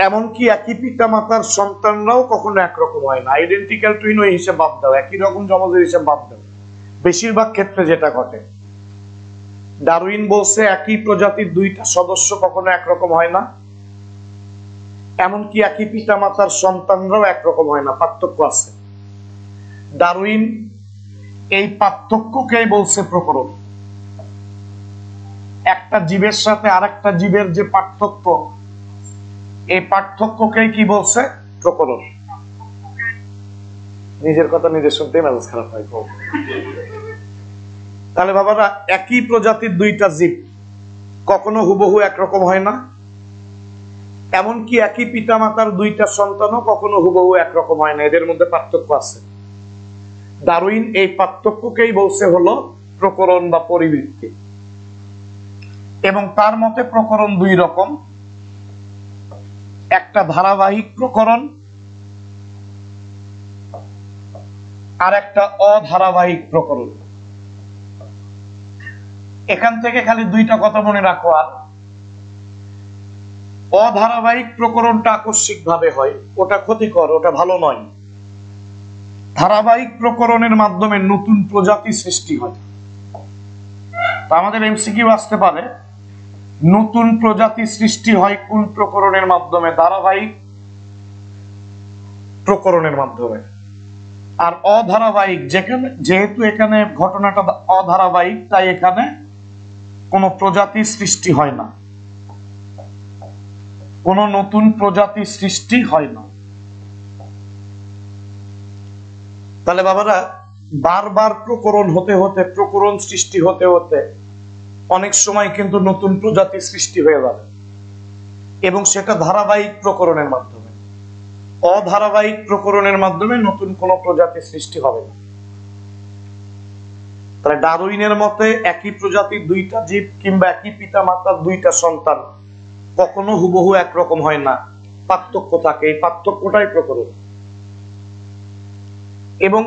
এমনকি একই পিতা মাতার সন্তানরাও কখনো একরকম হয় না। আইডেন্টিক্যাল টুইন ওই হিসাব বাদ দাও, একই রকম জমজের হিসাব বাদ দাও, বেশিরভাগ ক্ষেত্রে যেটা ঘটে, ডারউইন বলছে একই প্রজাতির দুইটা সদস্য কখনো একরকম হয় না, এমনকি একই পিতা মাতার সন্তানরাও একরকম হয় না, পার্থক্য আছে। ডারউইন এই পার্থক্যকেই বলছে প্রকরণ। একটা জীবের সাথে আরেকটা জীবের যে পার্থক্য, এই পার্থক্যকেই কি বলছে? প্রকরণ। নিজের কথা নিজে শুনতে মেজাজ খারাপ হয়। তাহলে বাবারা, একই প্রজাতির দুইটা জীব কখনো হুবহু একরকম হয় না, এমনকি একই পিতা মাতার দুইটা সন্তানও কখনো হুবহু একরকম হয় না, এদের মধ্যে পার্থক্য আছে। ডারউইন এই পার্থক্যকেই বলছে হলো প্রকরণ বা পরিবৃত্তি। এবং তার মতে প্রকরণ দুই রকম, একটা ধারাবাহিক প্রকরণ আর একটা অধারাবাহিক প্রকরণ। এখান থেকে খালি দুইটা কথা মনে রাখো। আর অধারাবাহিক প্রকরণটা আকস্মিক ভাবে হয়, ওটা ক্ষতিকর, ওটা ভালো নয়। ধারাবাহিক প্রকরণের মাধ্যমে নতুন প্রজাতি সৃষ্টি হয়। আমাদের এমসিকিউ আসতে পারে, নতুন প্রজাতি সৃষ্টি হয় কোন প্রকরণের মাধ্যমে? ধারাবাহিক প্রকরণের মাধ্যমে। আর অধারাবাহিক, যেহেতু এখানে ঘটনাটা অধারাবাহিক, তাই এখানে কোন প্রজাতি সৃষ্টি হয় না, কোন নতুন প্রজাতি সৃষ্টি হয় না। তাহলে বাবারা, বারবার প্রকরণ হতে হতে, প্রকরণ সৃষ্টি হতে হতে অনেক সময় কিন্তু নতুন প্রজাতি সৃষ্টি হয়ে যাবে, এবং সেটা ধারাবাহিক প্রকরণের মাধ্যমে। অধারাবাহিক প্রকরণের মাধ্যমে নতুন কোন প্রজাতি সৃষ্টি হবে না। তাহলে ডারউইনের মতে একই প্রজাতির দুইটা জীব কিংবা একই পিতা মাতার দুইটা সন্তান কখনো হুবহু একরকম হয় না, পার্থক্য থাকে, এই পার্থক্যটাই প্রকরণ। এবং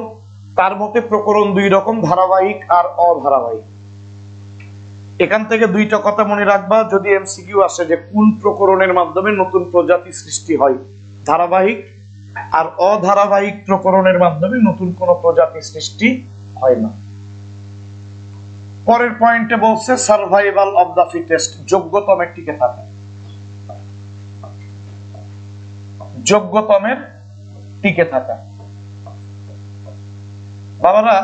তার মতে প্রকরণ দুই রকম, ধারাবাহিক আর অধারাবাহিক। এখান থেকে দুইটা কথা মনে রাখবা, যদি এমসিকিউ আসে যে কোন প্রকরণের মাধ্যমে নতুন প্রজাতি সৃষ্টি হয়, ধারাবাহিক আর অধারাবাহিক প্রকরণের মাধ্যমে নতুন কোন প্রজাতি সৃষ্টি হয় না। পরের পয়েন্টে বলছে সার্ভাইভাল অফ দা ফিটেস্ট, যোগ্যতমের টিকে থাকা। যোগ্যতমের টিকে থাকা। বাবারা,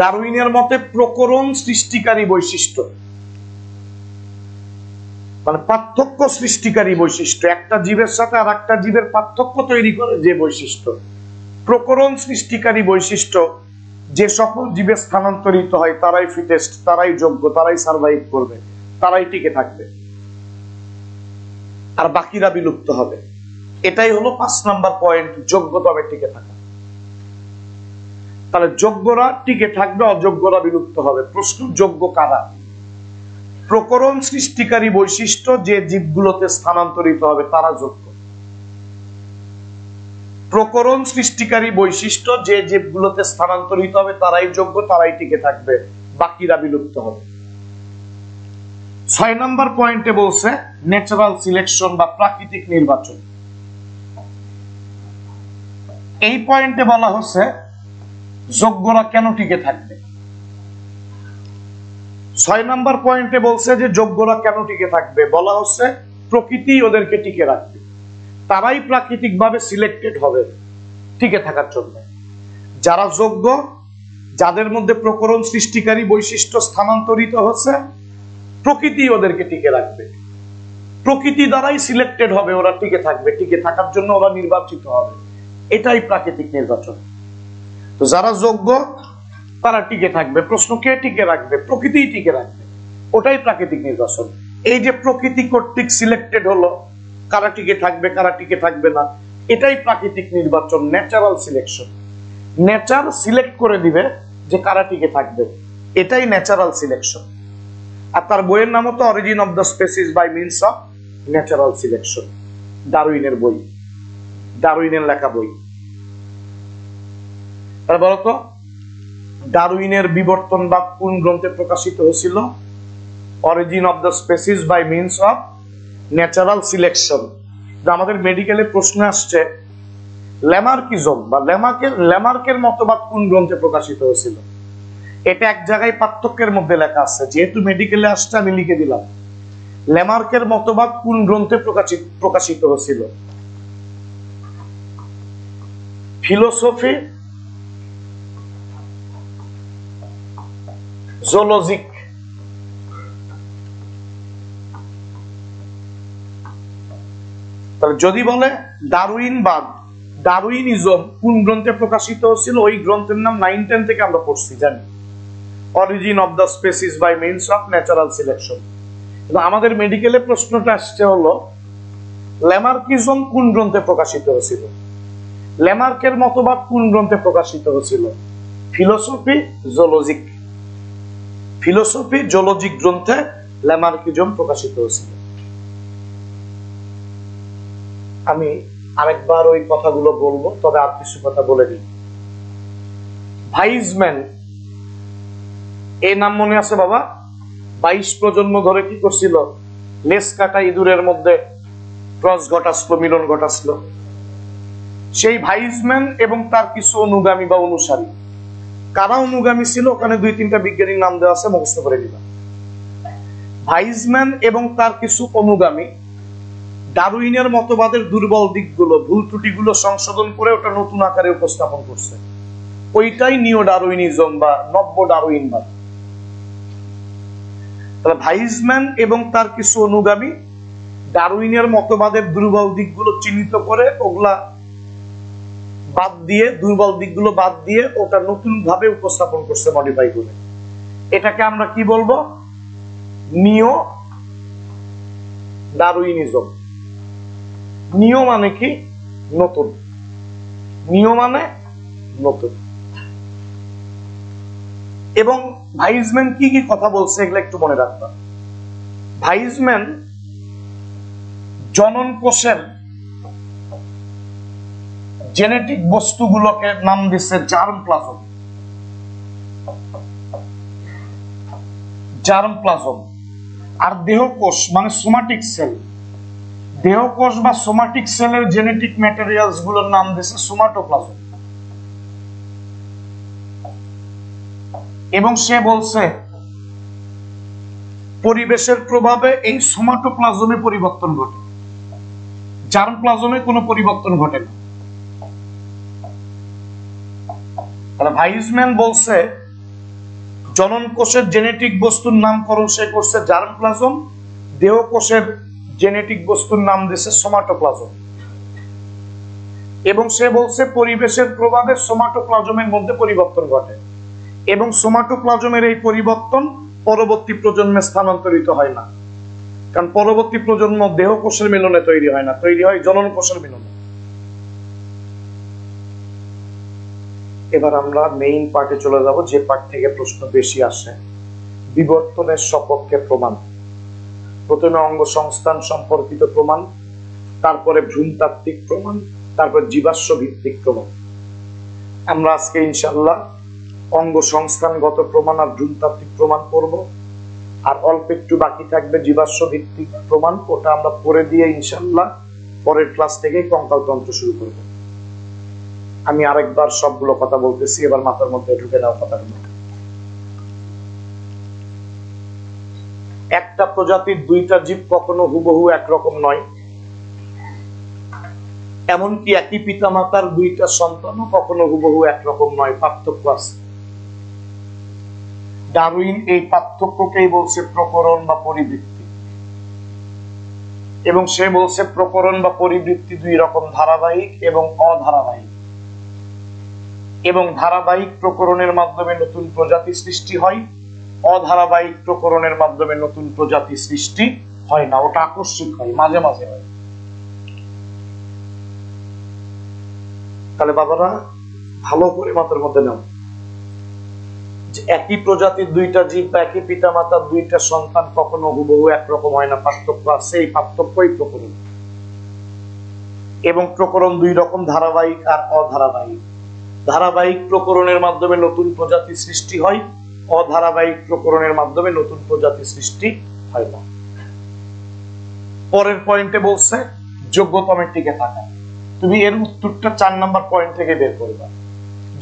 ডারউইনের মতে প্রকরণ সৃষ্টিকারী বৈশিষ্ট্য, মানে পার্থক্য সৃষ্টিকারী বৈশিষ্ট্য, একটা জীবের সাথে আর একটা জীবের পার্থক্য তৈরি করে যে বৈশিষ্ট্য, প্রকরণ সৃষ্টিকারী বৈশিষ্ট্য যে সকল জীবে স্থানান্তরিত হয় তারাই ফিটেস্ট, তারাই যোগ্য, তারাই সার্ভাইভ করবে, তারাই টিকে থাকবে, আর বাকিরা বিলুপ্ত হবে। এটাই হলো 5 নাম্বার পয়েন্ট, যোগ্যতমে টিকে থাকা। তাহলে যোগ্যরা টিকে থাকবে, অযোগ্যরা বিলুপ্ত হবে। প্রশ্ন, যোগ্য কারা? প্রকরণ সৃষ্টিকারী বৈশিষ্ট্য যে জীবগুলোতে স্থানান্তরিত হবে তারা যোগ্য। প্রকরণ সৃষ্টিকারী বৈশিষ্ট্য যে জীবগুলোতে স্থানান্তরিত হবে তারাই যোগ্য, তারাই টিকে থাকবে, বাকিরা বিলুপ্ত হবে। 6 নাম্বার পয়েন্টে বলছে ন্যাচারাল সিলেকশন বা প্রাকৃতিক নির্বাচন। এই পয়েন্টে বলা হচ্ছে যোগ্যরা কেন টিকে থাকবে। 6 নাম্বার পয়েন্টে বলছে যে যোগ্যরা কেন টিকে থাকবে, বলা হচ্ছে প্রকৃতি ওদেরকে টিকে রাখবে, তারাই প্রাকৃতিক ভাবে সিলেক্টেড হবে টিকে থাকার জন্য। যারা যোগ্য, যাদের মধ্যে প্রকরণ সৃষ্টিকারী বৈশিষ্ট্য স্থানান্তরিত হচ্ছে, প্রকৃতি ওদেরকে টিকে রাখবে, প্রকৃতি দ্বারাই সিলেক্টেড হবে, ওরা টিকে থাকবে, টিকে থাকার জন্য ওরা নির্বাচিত হবে, এটাই প্রাকৃতিক নির্বাচন। তো যারা যোগ্য তারা টিকে থাকবে। প্রশ্ন, কে টিকে রাখবে? প্রকৃতিই টিকে রাখবে, ওটাই প্রাকৃতিক নির্বাচন। এই যে প্রকৃতি কর্তৃক সিলেক্টেড হলো কারা টিকে থাকবে কারা টিকে থাকবে না, এটাই প্রাকৃতিক নির্বাচন, ন্যাচারাল সিলেকশন। নেচার সিলেক্ট করে দিবে যে কারা টিকে থাকবে, এটাই ন্যাচারাল সিলেকশন। আর তার বইয়ের নাম তো origin of the species by means of natural selection, ডারউইনের বই, ডারউইনের লেখা বই। তাহলে বলতো ডারউইনের বিবর্তনবাদ কোন গ্রন্থে প্রকাশিত হয়েছিল? Origin of the species by means of natural selection. আমাদের মেডিকেলে প্রশ্ন আসছে ল্যামার্কিজম বা ল্যামার্কের মতবাদ কোন গ্রন্থে প্রকাশিত হয়েছিল। এটা এক জায়গায় পার্থক্যের মধ্যে লেখা আছে, যেহেতু মেডিকেলে আসছে আমি লিখে দিলাম। ল্যামার্কের মতবাদ কোন গ্রন্থে প্রকাশিত হয়েছিল? ফিলোসফি জোলজিক। তাহলে যদি বলে ডারউইনবাদ, ডারউইনিজম কোন গ্রন্থে প্রকাশিত হয়েছিল, ওই গ্রন্থের নাম 9-10 থেকে আমরা পড়ছি, জানি, origin of the species by means of natural selection. কিন্তু আমাদের মেডিকেলে প্রশ্নটা আসছে হলো ল্যামার্কিজম কোন গ্রন্থে প্রকাশিত হয়েছিল, ল্যামার্কের মতবাদ কোন গ্রন্থে প্রকাশিত হয়েছিল? ফিলোসফি জোলজিক। ফিলোসফি জোলজিক গ্রন্থে ল্যামার্কিজম প্রকাশিত হয়েছিল। আমি আরেকবার ওই কথাগুলো বলবো, তবে আর কিছু কথা বলে দিই। ভাইজম্যান, এই নাম মনে আছে বাবা? 22 প্রজন্ম ধরে কি করছিল? লেস কাটা ইঁদুরের মধ্যে ক্রস ঘটাসলো, মিলন ঘটাসলো। সেই ভাইজম্যান এবং তার কিছু অনুগামী বা অনুসারী, কারা অনুগামী ছিল ওখানে 2-3টা বিজ্ঞানীর নাম দেওয়া আছে, মুখস্থ করে নিবা। ভাইজম্যান এবং তার কিছু অনুগামী ডারউইনের মতবাদের দুর্বল দিকগুলো, ভুল ত্রুটিগুলো সংশোধন করে ওটা নতুন আকারে উপস্থাপন করছে। ওইটাই নিও ডারউইনিজম বা নব্য ডারউইনবাদ। তাহলে ভাইজম্যান এবং তার কিছু অনুগামী ডারউইনের মতবাদের দুর্বল দিকগুলো চিহ্নিত করে ওগুলা বাদ দিয়ে, দুর্বল দিকগুলো বাদ দিয়ে ওটা নতুন ভাবে উপস্থাপন করছে, মডিফাই করে। এটাকে আমরা কি বলবো? নিও ডারউইনিজম। নিও মানে কি? নতুন। নিও মানে নতুন। এবং ভাইজম্যান কি কি কথা বলছে এগুলো একটু মনে রাখবা। ভাইজম্যান জনন কোষের জেনেটিক বস্তুগুলোকে নাম দিচ্ছে জার্ম প্লাজম। Germ plasm. আর দেহকোষ মানে সোমাটিক সেল, দেহকোষ বা সোমাটিক সেলের জেনেটিক ম্যাটেরিয়ালস গুলোর নাম দিচ্ছে সোমাটোপ্লাজম। এবং সে বলছে পরিবেশের প্রভাবে এই সোমাটোপ্লাজমে পরিবর্তন ঘটে, জার্ম প্লাজমে কোনো পরিবর্তন ঘটে না। ভাইজম্যান বলছে জনন কোষের জেনেটিক বস্তুর নামকরণ সে করছে জার্ম প্লাজম, দেহকোষের জেনেটিক বস্তুর নাম দিয়েছে সোমাটোপ্লাজম। এবং সে বলছে পরিবেশের প্রভাবে সোমাটোপ্লাজমের মধ্যে পরিবর্তন ঘটে এবং সোমাটোপ্লাজমের এই পরিবর্তন পরবর্তী প্রজন্মে স্থানান্তরিত হয় না, কারণ পরবর্তী প্রজন্ম দেহকোষের মিলনে তৈরি হয় না, তৈরি হয় জনন কোষের মিলনে। এবার আমরা মেইন পার্টে চলে যাব, যে পার্ট থেকে প্রশ্ন বেশি আসে, বিবর্তনের সপক্ষে প্রমাণ। প্রথমে অঙ্গ সংস্থান সম্পর্কিত প্রমাণ, তারপরে ভ্রূণতাত্ত্বিক প্রমাণ, তারপর জীবাশ্ম ভিত্তিক প্রমাণ। আমরা আজকে ইনশাআল্লাহ অঙ্গ সংস্থানগত প্রমাণ আর ভ্রূণতাত্ত্বিক প্রমাণ করব, আর অল্প একটু বাকি থাকবে জীবাশ্ম ভিত্তিক প্রমাণ, ওটা আমরা পরে দিয়ে ইনশাআল্লাহ পরের ক্লাস থেকে কঙ্কালতন্ত্র শুরু করব। আমি আরেকবার সবগুলো কথা বলতেছি, এবার মাথার মধ্যে ঢুকে নেওয়া কথাগুলো। একটা প্রজাতির দুইটা জীব কখনো হুবহু একরকম নয়, এমনকি একই পিতামাতার দুইটা সন্তানও কখনো হুবহু একরকম নয়, পার্থক্য আছে। ডারউইন এই পার্থক্যকেই বলছে প্রকরণ বা পরিবৃত্তি, এবং সে বলছে প্রকরণ বা পরিবৃত্তি দুই রকম, ধারাবাহিক এবং অধারাবাহিক। এবং ধারাবাহিক প্রকরণের মাধ্যমে নতুন প্রজাতি সৃষ্টি হয়, অধারাবাহিক প্রকরণের মাধ্যমে নতুন প্রজাতি সৃষ্টি হয় না, ওটা আকস্মিক হয়, মাঝে মাঝে হয়। তাহলে বাবারা ভালো করে মাথার মধ্যে নাও যে একই প্রজাতির দুইটা জীব বা একই পিতামাতার দুইটা সন্তান কখনো হুবহু একরকম হয় না, পার্থক্য আছে, এই পার্থক্যই প্রকরণ। এবং প্রকরণ দুই রকম, ধারাবাহিক আর অধারাবাহিক। ধারাবাহিক প্রকরণের মাধ্যমে নতুন প্রজাতি সৃষ্টি হয়, অধারাবাহিক প্রকরণের মাধ্যমে নতুন প্রজাতি সৃষ্টি হয় না। পরের পয়েন্টে বলছে যোগ্যতমের টিকে থাকা। তুমি এর উত্তরটা 4 নাম্বার পয়েন্ট থেকে বের করবা।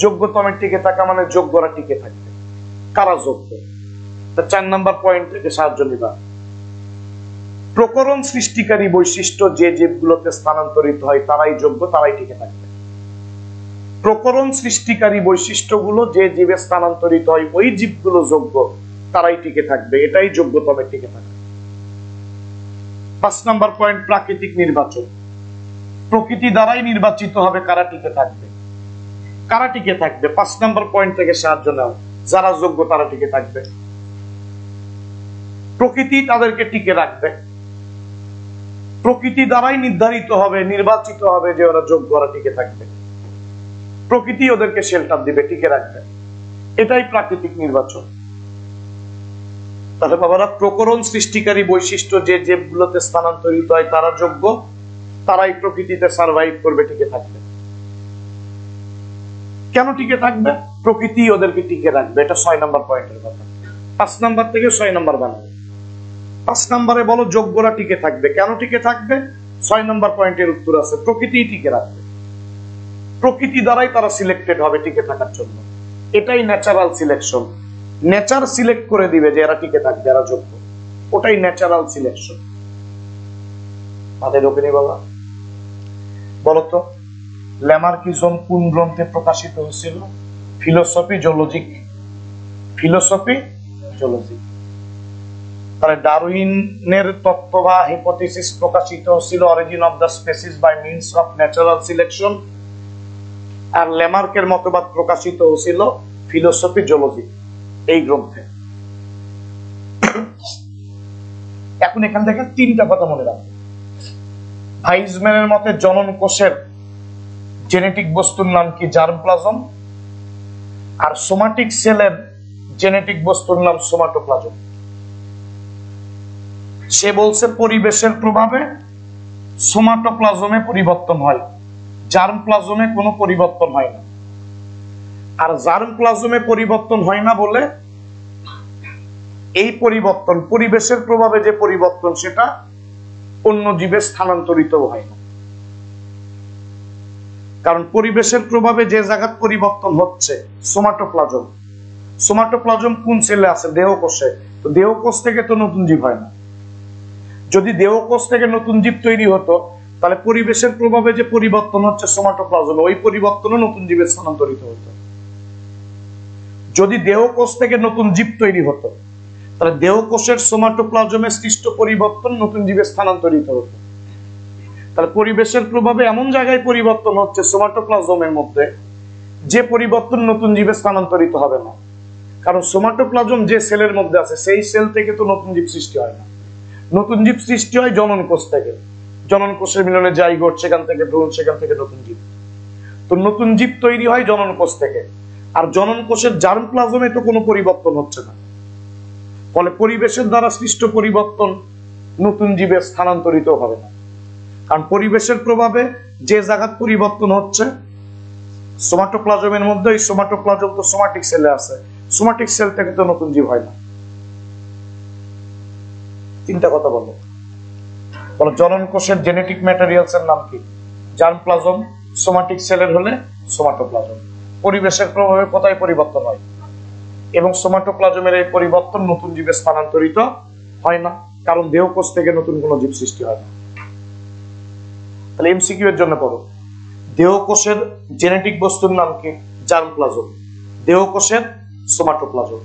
যোগ্যতমের টিকে থাকা মানে যোগ্যরা টিকে থাকবে। কারা যোগ্য? তা 4 নাম্বার পয়েন্ট থেকে সাহায্য নিবা। প্রকরণ সৃষ্টিকারী বৈশিষ্ট্য যে জীবগুলোতে স্থানান্তরিত হয় তারাই যোগ্য, তারাই টিকে থাকবে। প্রকরণ সৃষ্টিকারী বৈশিষ্ট্যগুলো যে জীবে স্থানান্তরিত হয় ওই জীবগুলো যোগ্য, তারাই টিকে থাকবে। এটাই যোগ্যতমের টিকে থাকা। 5 নাম্বার পয়েন্ট প্রাকৃতিক নির্বাচন। প্রকৃতি দ্বারাই নির্বাচিত হবে কারা টিকে থাকবে। কারা টিকে থাকবে 5 নাম্বার পয়েন্ট থেকে সাহায্য নাও। যারা যোগ্য তারা টিকে থাকবে। প্রকৃতি তাদেরকে টিকে রাখবে। প্রকৃতি দ্বারাই নির্ধারিত হবে, নির্বাচিত হবে যে ওরা যোগ্য, ওরা টিকে থাকবে। প্রকৃতি ওদেরকে শেল্টার দিবে, টিকে রাখবে। এটাই প্রাকৃতিক নির্বাচন। তাহলে বাবারা, প্রকরণ সৃষ্টিকারী বৈশিষ্ট্য যে জীবগুলোতে স্থানান্তরিত হয় তারা যোগ্য, তারাই প্রকৃতিতে সার্ভাইভ করবে, টিকে থাকবে। কেন টিকে থাকবে? প্রকৃতি ওদেরকে টিকে রাখবে। এটা 6 নাম্বার পয়েন্টের কথা। 5 নাম্বার থেকে 6 নাম্বার বানাবে। 5 নাম্বারে বলো যোগ্যরা টিকে থাকবে। কেন টিকে থাকবে? 6 নাম্বার পয়েন্টের উত্তর আছে, প্রকৃতিই টিকে রাখবে। প্রকৃতি দ্বারাই তারা সিলেক্টেড হবে টিকে থাকার জন্য। এটাই ন্যাচারাল সিলেকশন। নেচার সিলেক্ট করে দিবে যে এরা টিকে থাকবে, এরা যোগ্য। ওটাই ন্যাচারাল সিলেকশন। মাথায় ঢোকেনি বাবা? বলতো ল্যামার্কিজম কোন গ্রন্থে প্রকাশিত হয়েছিল? Philosophy zoologique. Philosophy zoologique. তাহলে ডারউইনের তত্ত্ব বা হাইপোথিসিস প্রকাশিত হয়েছিল origin of the species by means of natural selection. আর ল্যামার্কের মতবাদ প্রকাশিত হয়েছিল ফিলোসফি জুলজিক এই গ্রন্থে। এখন এখান থেকে 3টা কথা মনে রাখবে। হাইজম্যানের মতে জনন কোষের জেনেটিক বস্তুর নাম কি? জার্মপ্লাজম। আর সোমাটিক সেলের জেনেটিক বস্তুর নাম সোমাটোপ্লাজম। সে বলছে পরিবেশের প্রভাবে সোমাটোপ্লাজমে পরিবর্তন হয়, জার্মপ্লাজমে কোনো পরিবর্তন হয় না। আর জার্মপ্লাজমে পরিবর্তন হয় না বলে এই পরিবর্তন, পরিবেশের প্রভাবে যে পরিবর্তন, সেটা অন্য জীবে স্থানান্তরিত হয় না। কারণ পরিবেশের প্রভাবে যে জায়গায় পরিবর্তন হচ্ছে সোমাটোপ্লাজম। সোমাটোপ্লাজম কোন সেলে আছে? দেহকোষে। তো দেহকোষ থেকে তো নতুন জীব হয় না। যদি দেহকোষ থেকে নতুন জীব তৈরি হতো তাহলে পরিবেশের প্রভাবে যে পরিবর্তন হচ্ছে সোমাটোপ্লাজমে, ওই পরিবর্তনও নতুন জীবে স্থানান্তরিত হতো। যদি দেহকোষ থেকে নতুন জীব তৈরি হতো তাহলে দেহকোষের সোমাটোপ্লাজমে সৃষ্ট পরিবর্তন নতুন জীবে স্থানান্তরিত হতো। তাহলে পরিবেশের প্রভাবে এমন জায়গায় পরিবর্তন হচ্ছে সোমাটোপ্লাজমের মধ্যে, যে পরিবর্তন নতুন জীবে স্থানান্তরিত হবে না। কারণ সোমাটোপ্লাজম যে সেলের মধ্যে আছে সেই সেল থেকে তো নতুন জীব সৃষ্টি হয় না। নতুন জীব সৃষ্টি হয় জনন কোষ থেকে। জনন কোষের মিলনে জাইগোট, সেখান থেকে ভ্রূণ, সেখান থেকে নতুন জীব। তো নতুন জীব তৈরি হয় জনন কোষ থেকে। আর জনন কোষের জার্মপ্লাজমে তো কোনো পরিবর্তন হচ্ছে না। ফলে পরিবেশের দ্বারা সৃষ্ট পরিবর্তন নতুন জীবে স্থানান্তরিত হবে না। কারণ পরিবেশের প্রভাবে যে জায়গায় পরিবর্তন হচ্ছে সোমাটোপ্লাজমের মধ্যে, এই সোমাটোপ্লাজম তো সোমাটিক সেলে আছে, সোমাটিক সেল থেকে তো নতুন জীব হয় না। 3টা কথা বলো। জনন কোষের জেনেটিক ম্যাটেরিয়ালস এর নাম কি? জার্মপ্লাজম। সোমাটিক সেলের হলে সোমাটোপ্লাজম। পরিবেশের প্রভাবে কোথায় পরিবর্তন হয়? এবং সোমাটোপ্লাজমের এই পরিবর্তন নতুন জীবে স্থানান্তরিত হয় না, কারণ দেহকোষ থেকে নতুন কোনো জীব সৃষ্টি হয় না। তাহলে এমসিকিউ এর জন্য পড়ো, দেহকোষের জেনেটিক বস্তুর নাম কি? জার্মপ্লাজম। দেহকোষের সোমাটোপ্লাজম।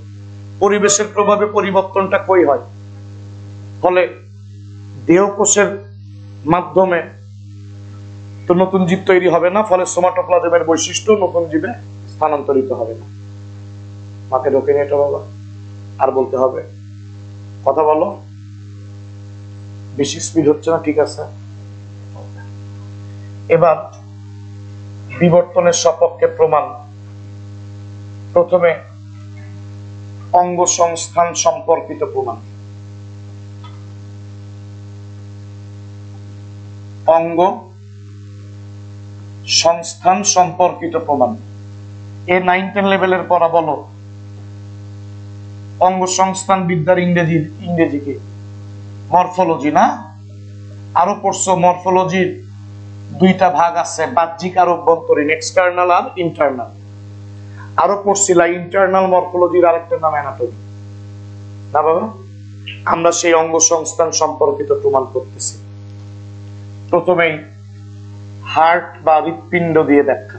পরিবেশের প্রভাবে পরিবর্তনটা কই হয়? ফলে দেহকোষের মাধ্যমে তো নতুন জীব তৈরি হবে না, ফলে সোমাটোপ্লাজমের বৈশিষ্ট্য নতুন জীবে স্থানান্তরিত হবে না। মাথায় ঢোকে নি এটা বাবা? আর বলতে হবে? কথা বলো। বেশি স্পিড হচ্ছে না? ঠিক আছে। এবার বিবর্তনের সপক্ষে প্রমাণ। প্রথমে অঙ্গ সংস্থান সম্পর্কিত প্রমাণ। অঙ্গ সংস্থান সম্পর্কিত প্রমাণ। এ 9-10 লেভেলের পড়া। বলো অঙ্গ সংস্থান বিদ্যার ইংরেজি কি? মরফোলজি না? আরো পড়ছো মরফোলজির দুইটা ভাগ আছে, বাহ্যিক আর অভ্যন্তরীণ, এক্সটার্নাল আর ইন্টারনাল। আরো পড়ছিলা ইন্টারনাল মরফোলজির আরেকটা নাম অ্যানাটমি, না বাবা? আমরা সেই অঙ্গ সংস্থান সম্পর্কিত প্রমাণ করতেছি। প্রথমেই হার্ট বা হৃৎপিণ্ড দিয়ে ব্যাখ্যা।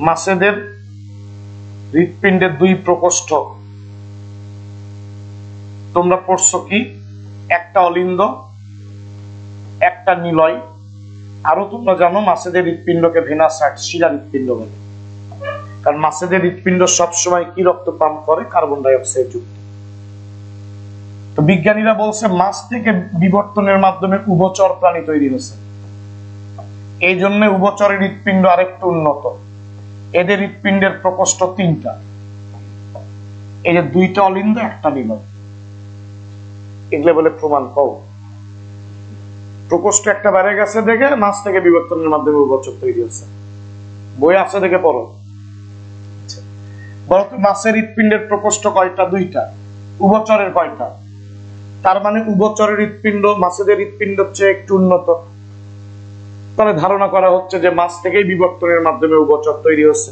মাছেদের হৃৎপিণ্ডের দুই প্রকোষ্ঠ তোমরা পড়ছো কি? একটা অলিন্দ, একটা নিলয়। আরো তোমরা জানো মাছেদের হৃৎপিণ্ডকে ভেনাস আর্ট, শিলা হৃৎপিণ্ড বলে। কারণ মাছেদের হৃৎপিণ্ড সবসময় কি রক্ত পান করে? কার্বন ডাই অক্সাইড যুক্ত। তো বিজ্ঞানীরা বলছে মাছ থেকে বিবর্তনের মাধ্যমে উভচর প্রাণী তৈরি হয়েছে, এই জন্য উভচরের হৃৎপিণ্ড আরেকটু উন্নত। এদের হৃৎপিণ্ডের প্রকোষ্ঠ তিনটা, এই যে দুইটা অলিন্দ, একটা নিলয়। এগুলো বলে প্রমাণ কও। প্রকোষ্ঠ একটা বেড়ে গেছে দেখে মাছ থেকে বিবর্তনের মাধ্যমে উভচর তৈরি হচ্ছে, বই আছে দেখে পড়ো। বলো তো মাছের হৃৎপিণ্ডের প্রকোষ্ঠ কয়টা? দুইটা। উভচরের কয়টা? তার মানে উভচরের হৃৎপিণ্ড মাছেদের হৃৎপিণ্ডের চেয়ে একটু উন্নত। তাহলে ধারণা করা হচ্ছে যে মাছ থেকেই বিবর্তনের মাধ্যমে উভচর তৈরি হচ্ছে।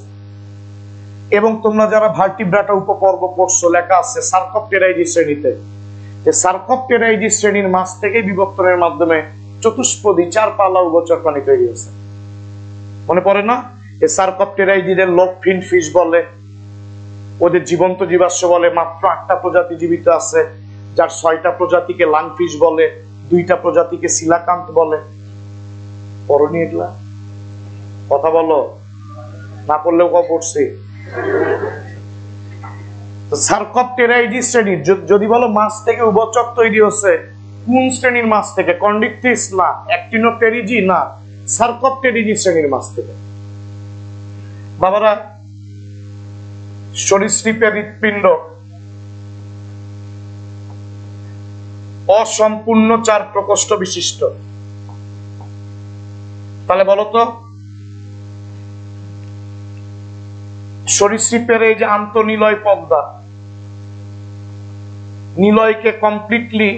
এবং তোমরা যারা ভার্টিব্রাটা উপপর্ব পড়ছো, লেখা আছে সার্কোপটেরাইজি শ্রেণীতে, যে সার্কোপটেরাইজি শ্রেণীর মাছ থেকে বিবর্তনের মাধ্যমে চতুষ্পদী চার পাল্লা উভচর প্রাণী তৈরি হয়েছে। মনে পড়ে না? এই সার্কোপটেরাইজিদের লোভ ফিন ফিশ বলে, ওদের জীবন্ত জীবাশ্ম বলে। মাত্র 8টা প্রজাতি জীবিত আছে, যার 6টা প্রজাতিকে লাংফিশ বলে, 2টা প্রজাতিকে সিলাকান্ত বলে। পড়নি এগুলা? কথা বলো, না করলেও কব পড়ছি। সার্কোপটেরাইজি শ্রেণীর, যদি বলো মাছ থেকে উভচর তৈরি হচ্ছে, কোন শ্রেণীর মাছ থেকে? কন্ডিকটিস না, অ্যাক্টিনোপটেরিজি না, সার্কোপটেরিজি শ্রেণীর মাছ থেকে। বাবারা, সরীসৃপের হৃৎপিণ্ড অসম্পূর্ণ 4 প্রকোষ্ঠ বিশিষ্ট। তাহলে বলতো সরীসৃপের এই যে আন্তঃনিলয় পর্দা, নিলয়কে কমপ্লিটলি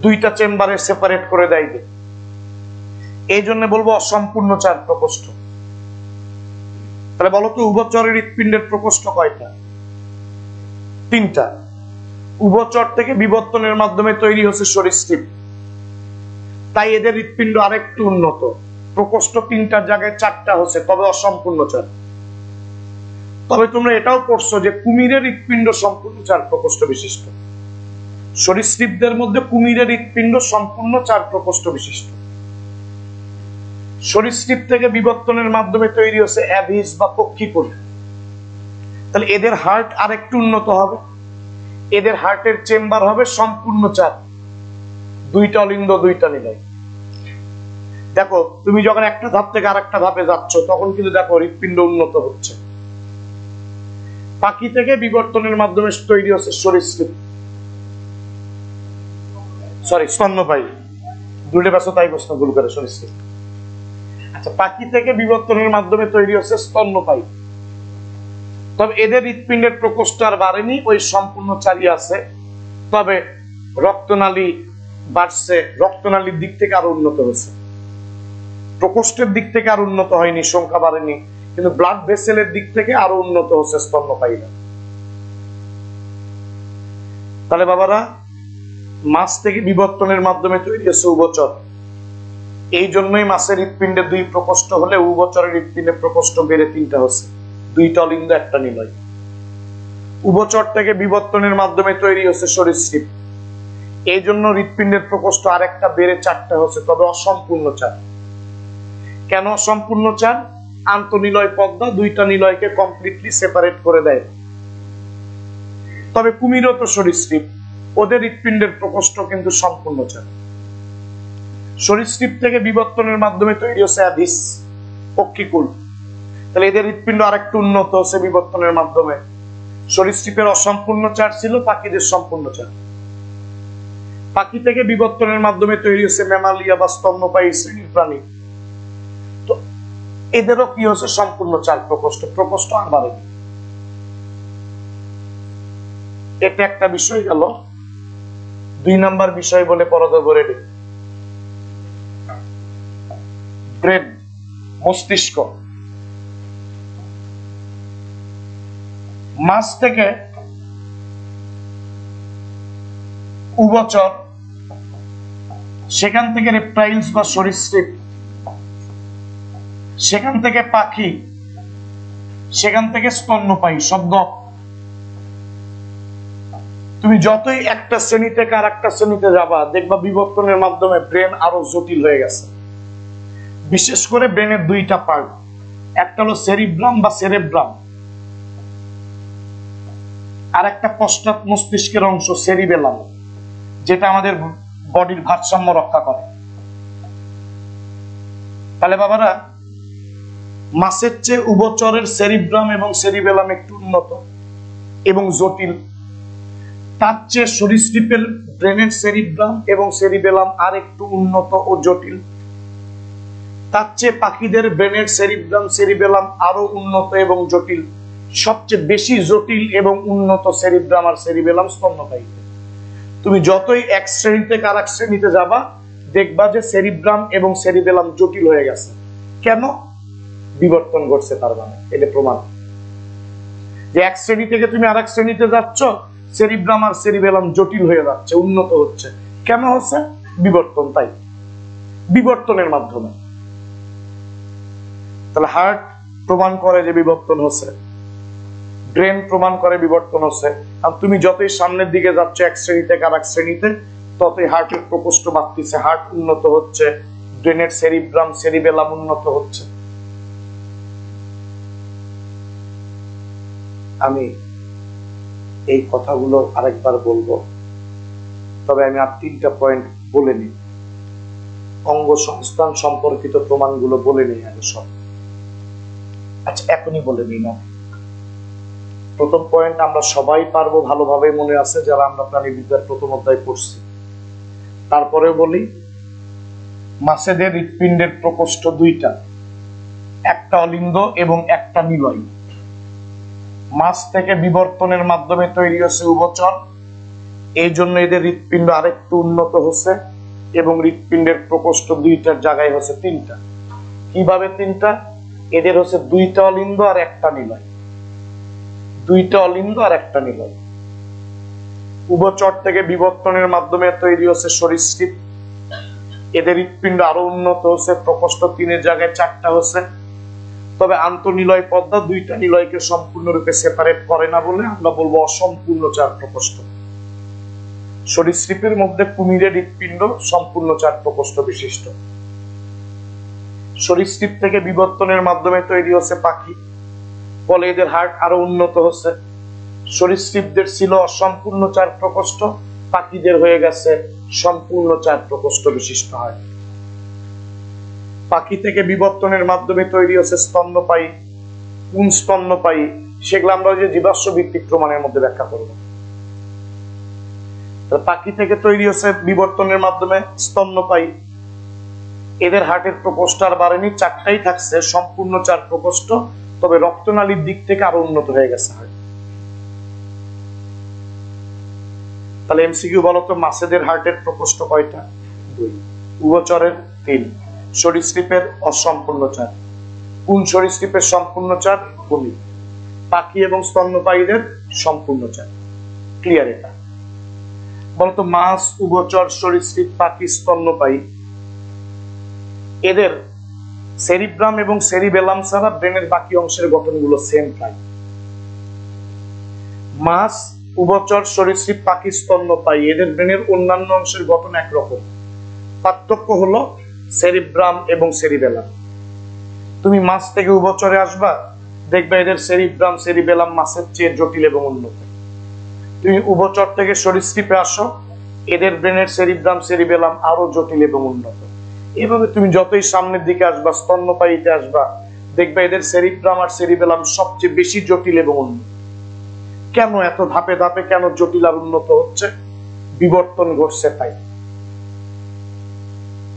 2টা চেম্বারে সেপারেট করে দেয়, এই জন্য বলবো অসম্পূর্ণ 4 প্রকোষ্ঠ। তাহলে বলতো উভচরের হৃৎপিণ্ডের প্রকোষ্ঠ কয়টা? 3টা। উভচর থেকে বিবর্তনের মাধ্যমে তৈরি হচ্ছে সরীসৃপ, তাই এদের হৃৎপিণ্ড আরেকটু উন্নত। প্রকোষ্ঠ 3টার জায়গায় 4টা হচ্ছে, তবে অসম্পূর্ণ 4। তবে তোমরা এটাও পড়ছো যে কুমিরের হৃৎপিণ্ড সম্পূর্ণ 4 প্রকোষ্ঠ বিশিষ্ট। সরীসৃপদের মধ্যে কুমিরের হৃৎপিণ্ড সম্পূর্ণ 4 প্রকোষ্ঠ বিশিষ্ট। সরীসৃপ থেকে বিবর্তনের মাধ্যমে তৈরি হচ্ছে অ্যাভিস বা পক্ষীকুল। তাহলে এদের হার্ট আরেকটু উন্নত হবে, এদের হার্টের চেম্বার হবে সম্পূর্ণ 4, 2টা অলিন্দ, 2টা নিলয়। দেখো তুমি যখন একটা ধাপ থেকে আরেকটা ধাপে যাচ্ছ, তখন কিন্তু দেখো হৃৎপিণ্ড উন্নত হচ্ছে। পাখি থেকে বিবর্তনের মাধ্যমে তৈরি হচ্ছে সরীসৃপ, স্তন্যপায়ী। দুটো ব্যস্ত, তাই প্রশ্ন ভুল করে সরীসৃপ। আচ্ছা, পাখি থেকে বিবর্তনের মাধ্যমে তৈরি হচ্ছে স্তন্যপায়ী। তবে এদের হৃৎপিণ্ডের প্রকোষ্ঠ আর বাড়েনি, ওই সম্পূর্ণ 4ই আছে। তবে রক্তনালী বাড়ছে, রক্তনালীর দিক থেকে আরো উন্নত হয়েছে। প্রকোষ্ঠের দিক থেকে আর উন্নত হয়নি, সংখ্যা বাড়েনি, কিন্তু ব্লাড ভেসেলের দিক থেকে আরো উন্নত হচ্ছে স্তন্যপায়ীরা। তাহলে বাবারা, মাছ থেকে বিবর্তনের মাধ্যমে তৈরি হচ্ছে উভচর, এই জন্যই মাছের হৃৎপিণ্ডে 2 প্রকোষ্ঠ হলে উভচরের হৃৎপিণ্ডের প্রকোষ্ঠ বেড়ে 3টা হচ্ছে, 2টা অলিন্দ, 1টা নিলয়। উভচর থেকে বিবর্তনের মাধ্যমে তৈরি হচ্ছে সরীসৃপ, এই জন্য হৃৎপিণ্ডের প্রকোষ্ঠ আরেকটা বেড়ে 4টা হচ্ছে, তবে অসম্পূর্ণ 4। কেন অসম্পূর্ণ 4? আন্তঃনিলয় পর্দা 2টা নিলয়কে কমপ্লিটলি সেপারেট করে দেয়। তবে কুমিরও তো সরীসৃপ, ওদের হৃৎপিণ্ডের প্রকোষ্ঠ কিন্তু সম্পূর্ণ 4। সরীসৃপ থেকে বিবর্তনের মাধ্যমে তৈরি হচ্ছে অ্যাভিস, পক্ষীকুল। তাহলে এদের হৃৎপিণ্ড আরেকটু উন্নত হচ্ছে বিবর্তনের মাধ্যমে। সরীসৃপের অসম্পূর্ণ 4 ছিল, পাখিদের সম্পূর্ণ 4। পাখি থেকে বিবর্তনের মাধ্যমে তৈরি হচ্ছে ম্যামালিয়া বা স্তন্যপায়ী শ্রেণীর প্রাণী। তো এদেরও কি হচ্ছে সম্পূর্ণ 4 প্রকোষ্ঠ, প্রকোষ্ঠ আর বাড়েনি। এটা একটা বিষয় গেল। 2 নাম্বার বিষয় বলে পড়া দেবো, রেডি? ব্রেন, মস্তিষ্ক। মাছ থেকে উভচর, সেখান থেকে রেপটাইলস বা সরীসৃপ, সেখান থেকে পাখি, সেখান থেকে স্তন্যপায়ী। শব্দ তুমি যতই একটা শ্রেণী থেকে আর একটা শ্রেণীতে যাবা, দেখবা বিবর্তনের মাধ্যমে ব্রেন আরো জটিল হয়ে গেছে। বিশেষ করে ব্রেনের 2টা পার্ট, একটা হলো সেরিব্রাম বা সেরেব্রাম, আর একটা পশ্চাৎ মস্তিষ্কের অংশ সেরিবেলাম, যেটা আমাদের বডির ভারসাম্য রক্ষা করে। তাহলে বাবারা, মাছের চেয়ে উভচরের সেরিব্রাম এবং সেরিবেলাম একটু উন্নত এবং জটিল। তার চেয়ে সরীসৃপের ব্রেনের সেরিব্রাম এবং সেরিবেলাম আর একটু উন্নত ও জটিল। তার চেয়ে পাখিদের ব্রেনের সেরিব্রাম সেরিবেলাম আরো উন্নত এবং জটিল। সবচেয়ে বেশি জটিল এবং উন্নত সেরিব্রাম আর সেরিবেলাম স্তন্যপায়ী। তুমি যতই এক শ্রেণী থেকে আর এক শ্রেণীতে যাবা, দেখবা যে সেরিব্রাম এবং সেরিবেলাম জটিল হয়ে গেছে। কেন? বিবর্তন ঘটছে। তার মানে এটা প্রমাণ যে এক শ্রেণী থেকে তুমি আর এক শ্রেণীতে যাচ্ছ, সেরিব্রাম আর সেরিবেলাম জটিল হয়ে যাচ্ছে, উন্নত হচ্ছে। কেন হচ্ছে? বিবর্তন। তাই বিবর্তনের মাধ্যমে। তাহলে হার্ট প্রমাণ করে যে বিবর্তন হচ্ছে, ব্রেন প্রমাণ করে বিবর্তন হচ্ছে। আর তুমি যতই সামনের দিকে যাচ্ছ এক শ্রেণী থেকে আর এক শ্রেণীতে, ততই হার্টের প্রকোষ্ঠ বাড়তেছে, হার্ট উন্নত হচ্ছে, ব্রেনের সেরিব্রাম সেরিবেলাম উন্নত হচ্ছে। আমি এই কথাগুলো আরেকবার বলবো, তবে আমি আর 3টা পয়েন্ট বলে নিই। অঙ্গ সংস্থান সম্পর্কিত প্রমাণগুলো বলে নিই আগে সব। আচ্ছা, এখনই বলে নিই না। প্রথম পয়েন্ট আমরা সবাই পারবো, ভালোভাবে মনে আছে যারা আমরা প্রাণীবিদ্যার প্রথম অধ্যায় পড়ছি। তারপরে বলি, মাছেদের হৃৎপিণ্ডের প্রকোষ্ঠ 2টা, একটা অলিন্দ এবং একটা নিলয়। মাছ থেকে বিবর্তনের মাধ্যমে তৈরি হচ্ছে উভচর, এই জন্য এদের হৃৎপিণ্ড আরেকটু উন্নত হচ্ছে এবং হৃৎপিণ্ডের প্রকোষ্ঠ 2টার জায়গায় হচ্ছে 3টা। কিভাবে 3টা? এদের হচ্ছে 2টা অলিন্দ আর একটা নিলয়, 2টা অলিন্দ আর একটা নিলয়। উভচর থেকে বিবর্তনের মাধ্যমে তৈরি হচ্ছে সরীসৃপ, এদের হৃৎপিণ্ড আরো উন্নত হচ্ছে, প্রকোষ্ঠ 3-এর জায়গায় 4টা হচ্ছে। তবে আন্তঃনিলয় পর্দা 2টা নিলয়কে সম্পূর্ণরূপে সেপারেট করে না বলে আমরা বলবো অসম্পূর্ণ 4 প্রকোষ্ঠ। সরীসৃপের মধ্যে কুমিরের হৃৎপিণ্ড সম্পূর্ণ 4 প্রকোষ্ঠ বিশিষ্ট। সরীসৃপ থেকে বিবর্তনের মাধ্যমে তৈরি হচ্ছে পাখি, ফলে এদের হার্ট আরো উন্নত হচ্ছে। সরীসৃপদের ছিল অসম্পূর্ণ 4 প্রকোষ্ঠ, পাখিদের হয়ে গেছে সম্পূর্ণ 4 প্রকোষ্ঠ বিশিষ্ট হয়। পাখি থেকে বিবর্তনের মাধ্যমে তৈরি হচ্ছে স্তন্যপায়ী। কোন স্তন্যপায়ী? সেগুলো আমরা যে জীবাশ্ম ভিত্তিক প্রমাণের মধ্যে ব্যাখ্যা করব। পাখি থেকে তৈরি হচ্ছে বিবর্তনের মাধ্যমে স্তন্যপায়ী, এদের হার্টের প্রকোষ্ঠ আর বাড়েনি, 4টাই থাকছে সম্পূর্ণ 4 প্রকোষ্ঠ, তবে রক্তনালীর দিক থেকে আরো উন্নত হয়ে গেছে। তাহলে এমসিকিউ বলতো, মাছেদের হার্টের প্রকোষ্ঠ কয়টা? 2, উভচরের 3, সরীসৃপের অসম্পূর্ণ 4। কোন সরীসৃপের সম্পূর্ণ 4? কুমির। পাখি এবং স্তন্যপায়ীদের সম্পূর্ণ 4। ক্লিয়ার? এটা বলতো মাছ, উভচর, সরীসৃপ, পাখি, স্তন্যপায়ী, এদের সেরিব্রাম এবং সেরিবেলাম ছাড়া ব্রেনের বাকি অংশের গঠনগুলো সেম প্রায়। মাছ, উভচর, সরীসৃপ, পাখি, স্তন্যপায়ী, এদের ব্রেনের অন্যান্য অংশের গঠন একরকম। পার্থক্য হলো সেরিব্রাম এবং সেরিবেলাম। তুমি মাছ থেকে উভচরে আসবা, দেখবে এদের সেরিব্রাম সেরিবেলাম মাছের চেয়ে জটিল এবং উন্নত। তুমি উভচর থেকে সরীসৃপে আসো, এদের ব্রেনের সেরিব্রাম সেরিবেলাম আরো জটিল এবং উন্নত। এভাবে তুমি যতই সামনের দিকে আসবা, স্তন্যপায়ীতে আসবা, দেখবে এদের সেরিব্রাম আর সেরিবেলাম সবচেয়ে বেশি জটিল এবং উন্নত। কেন এত ধাপে ধাপে কেন জটিল আর উন্নত হচ্ছে? বিবর্তন ঘটছে তাই।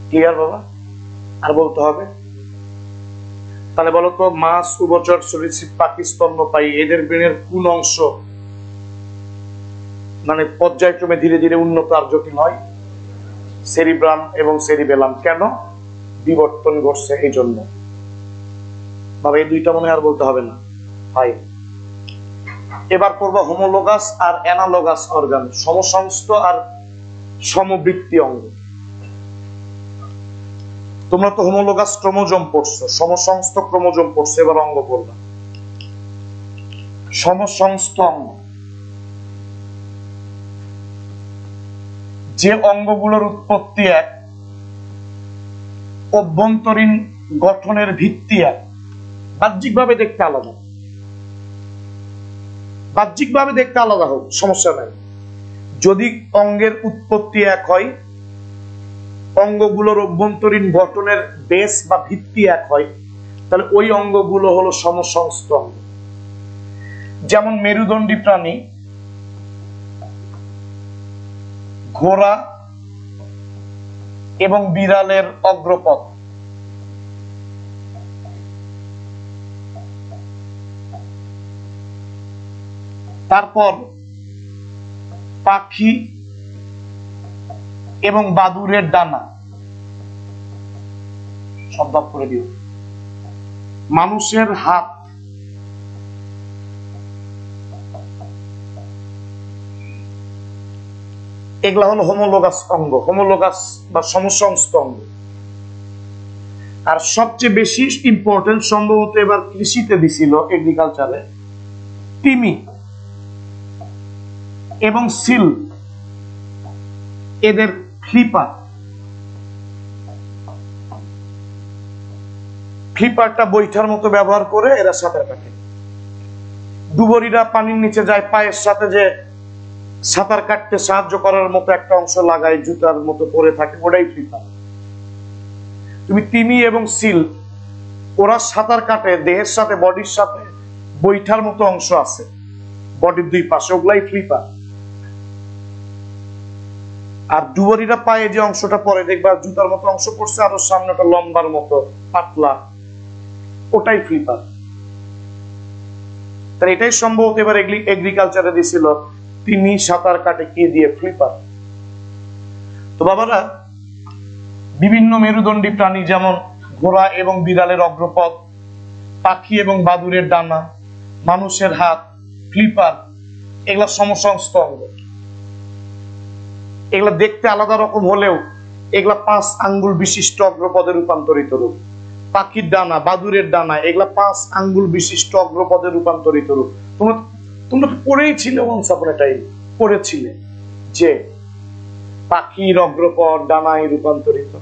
ক্লিয়ার বাবা? আর বলতে হবে? তাহলে বলতো, মাছ, উভচর, সরীসৃপ, পাখি, স্তন্যপায়ী, এদের ব্রেনের কোন অংশ মানে পর্যায়ক্রমে ধীরে ধীরে উন্নত আর জটিল হয়? সেরিব্রাম এবং সেরিবেলাম। কেন? বিবর্তন ঘটছে এই জন্য। বাবা এই দুইটা মনে আর বলতে হবে না। হাই, এবার পড়বা হোমোলোগাস আর অ্যানালোগাস অর্গান, সমসংস্থ আর সমবৃত্তি অঙ্গ। তোমরা তো হোমোলোগাস ক্রোমোজোম পড়ছো, সমসংস্থ ক্রোমোজোম পড়ছো, এবার অঙ্গ পড়বা। সমসংস্থ অঙ্গ, যে অঙ্গগুলোর উৎপত্তি এক, অভ্যন্তরীণ গঠনের ভিত্তি এক, বাহ্যিকভাবে দেখতে আলাদা, বাহ্যিকভাবে দেখতে আলাদা হোক সমস্যা নাই, যদি অঙ্গের উৎপত্তি এক হয়, অঙ্গগুলোর অভ্যন্তরীণ গঠনের বেস বা ভিত্তি এক হয়, তাহলে ওই অঙ্গগুলো হলো সমসংস্থ অঙ্গ। যেমন মেরুদণ্ডী প্রাণী, ঘোড়া এবং বিড়ালের অগ্রপদ, তারপর পাখি এবং বাদুড়ের ডানা, শব্দ করে দিও, মানুষের হাত, এগুলা হলো হোমোলোগাস অঙ্গ, হোমোলোগাস বা সমসংস্থ অঙ্গ। আর সবচেয়ে বেশি ইম্পর্টেন্ট সম্ভবত এবার কৃষিতে দিছিল, এগ্রিকালচারে, তিমি এবং সিল, এদের ফ্লিপার, ফ্লিপারটা বৈঠার মতো ব্যবহার করে এরা সাঁতার কাটে। ডুবুরিরা পানির নিচে যায়, পায়ের সাথে যে সাঁতার কাটতে সাহায্য করার মতো একটা অংশ লাগায়, জুতার মতো পরে থাকে, ওটাই ফ্লিপার। তুমি তিমি এবং সিল, ওরা সাঁতার কাটে দেহের সাথে, বডির সাথে বৈঠার মতো অংশ আছে বডির দুই পাশে, ওগুলাই ফ্লিপার। আর ডুবুরিরা পায়ে যে অংশটা পরে দেখবা জুতার মতো অংশ পড়ছে, আর ওর সামনেটা লম্বার মতো পাতলা, ওটাই ফ্লিপার। তাহলে এটাই সম্ভবত এবার এগ্রিকালচারে দিছিল, তিনি সাঁতার কাটে কি দিয়ে? ফ্লিপার। তো বাবারা, বিভিন্ন মেরুদণ্ডী প্রাণী যেমন ঘোড়া এবং বিড়ালের অগ্রপদ, পাখি এবং বাদুড়ের ডানা, মানুষের হাত, ফ্লিপার, এগুলা সমসংস্থ অঙ্গ। এগুলা দেখতে আলাদা রকম হলেও এগুলা 5 আঙ্গুল বিশিষ্ট অগ্রপদে রূপান্তরিত রূপ। পাখির ডানা, বাদুড়ের ডানা, এগুলা 5 আঙ্গুল বিশিষ্ট অগ্রপদে রূপান্তরিত রূপ। তোমরা পড়েইছিলে, পড়েছিলে যে পাখির অগ্রপদ ডানায় রূপান্তরিত।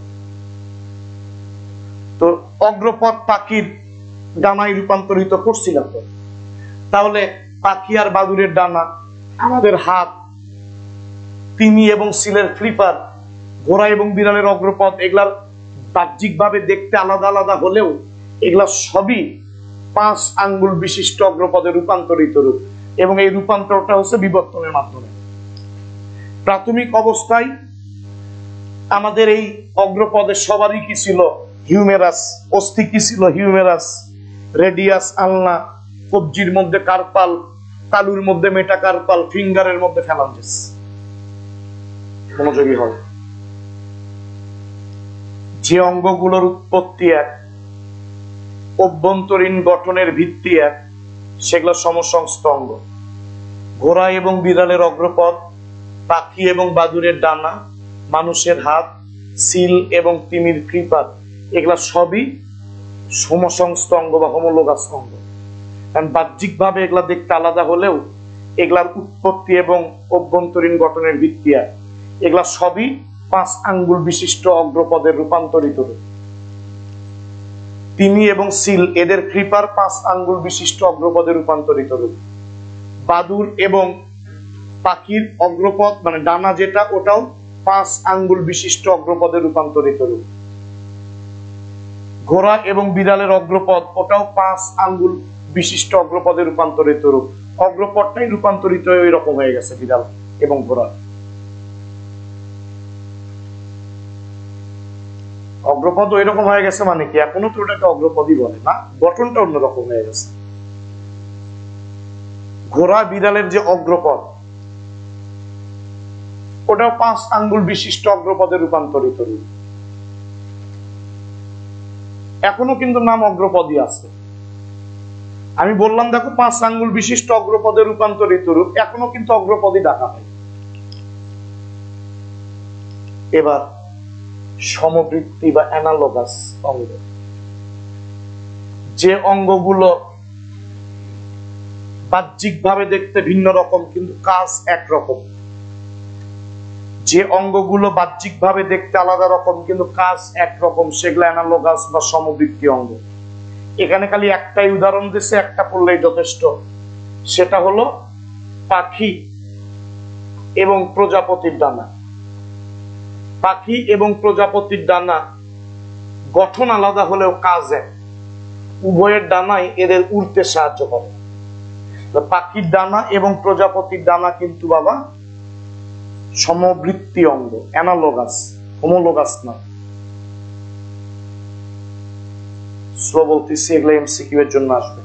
তো অগ্রপদ পাখির ডানায় রূপান্তরিত করছিলাম তো, তাহলে পাখি আর বাদুড়ের ডানা, আমাদের হাত, তিমি এবং সিলের ফ্লিপার, ঘোড়া এবং বিড়ালের অগ্রপদ, এগুলার বাহ্যিকভাবে দেখতে আলাদা আলাদা হলেও এগুলা সবই 5 আঙ্গুল বিশিষ্ট অগ্রপদে রূপান্তরিত রূপ, এবং এই রূপান্তরটা হচ্ছে বিবর্তনের মাধ্যমে। প্রাথমিক অবস্থায় আমাদের এই অগ্রপদে সবারই কি ছিল? হিউমেরাস। অস্থি কি ছিল? হিউমেরাস, রেডিয়াস, আলনা, কবজির মধ্যে কার্পাল, তালুর মধ্যে মেটাকার্পাল, ফিঙ্গারের মধ্যে ফ্যালাঞ্জেস। মনোযোগী হয়, যে অঙ্গগুলোর উৎপত্তি এক, অভ্যন্তরীণ গঠনের ভিত্তি এক, সেগুলো সমসংস্থ অঙ্গ। ঘোড়া এবং বিড়ালের অগ্রপদ, পাখি এবং বাদুড়ের ডানা, মানুষের হাত, সিল এবং তিমির ফ্লিপার, এগুলা সবই সমসংস্থ অঙ্গ বা হোমোলোগাস অঙ্গ। কারণ বাহ্যিকভাবে এগুলা দেখতে আলাদা হলেও এগুলার উৎপত্তি এবং অভ্যন্তরীণ গঠনের ভিত্তি এক, এগুলা সবই 5 আঙ্গুল বিশিষ্ট অগ্রপদের রূপান্তরিত রূপ। তিমি এবং সিল, এদের ফ্লিপার 5 আঙ্গুল বিশিষ্ট অগ্রপদে রূপান্তরিত রূপ। বাদুড় এবং পাখির অগ্রপদ মানে ডানা যেটা, ওটাও 5 আঙ্গুল বিশিষ্ট অগ্রপদে রূপান্তরিত রূপ। ঘোড়া এবং বিড়ালের অগ্রপদ, ওটাও 5 আঙ্গুল বিশিষ্ট অগ্রপদে রূপান্তরিত রূপ। অগ্রপদটাই রূপান্তরিত হয়ে ওই রকম হয়ে গেছে বিড়াল এবং ঘোড়া। অগ্রপদ ওই রকম হয়ে গেছে মানে কি? এখনো তো ওটাকে অগ্রপদই বলে না, গঠনটা অন্যরকম হয়ে গেছে। ঘোড়া বিড়ালের যে অগ্রপদ, ওটাও 5 আঙ্গুল বিশিষ্ট অগ্রপদে রূপান্তরিত রূপ। এখনো কিন্তু নাম অগ্রপদই আছে। আমি বললাম দেখো 5 আঙ্গুল বিশিষ্ট অগ্রপদে রূপান্তরিত রূপ, এখনো কিন্তু অগ্রপদই ডাকা হয়। এবার সমবৃত্তি বা অ্যানালগাস অঙ্গ, যে অঙ্গগুলো বাহ্যিকভাবে দেখতে ভিন্ন রকম কিন্তু কাজ একরকম, যে অঙ্গগুলো বাহ্যিকভাবে দেখতে আলাদা রকম কিন্তু কাজ একরকম, সেগুলো অ্যানালগাস বা সমবৃত্তি অঙ্গ। এখানে খালি একটাই উদাহরণ দিচ্ছে, একটা পড়লেই যথেষ্ট, সেটা হলো পাখি এবং প্রজাপতির ডানা। পাখি এবং প্রজাপতির ডানা গঠন আলাদা হলেও কাজ এক, উভয়ের ডানাই এদের উড়তে সাহায্য করে। পাখির ডানা এবং প্রজাপতির ডানা কিন্তু বাবা সমবৃত্তি অঙ্গ, অ্যানালগাস, হোমোলোগাস না। স্লো বলতেছি, এগুলো এমসিকিউ এর জন্য আসবে,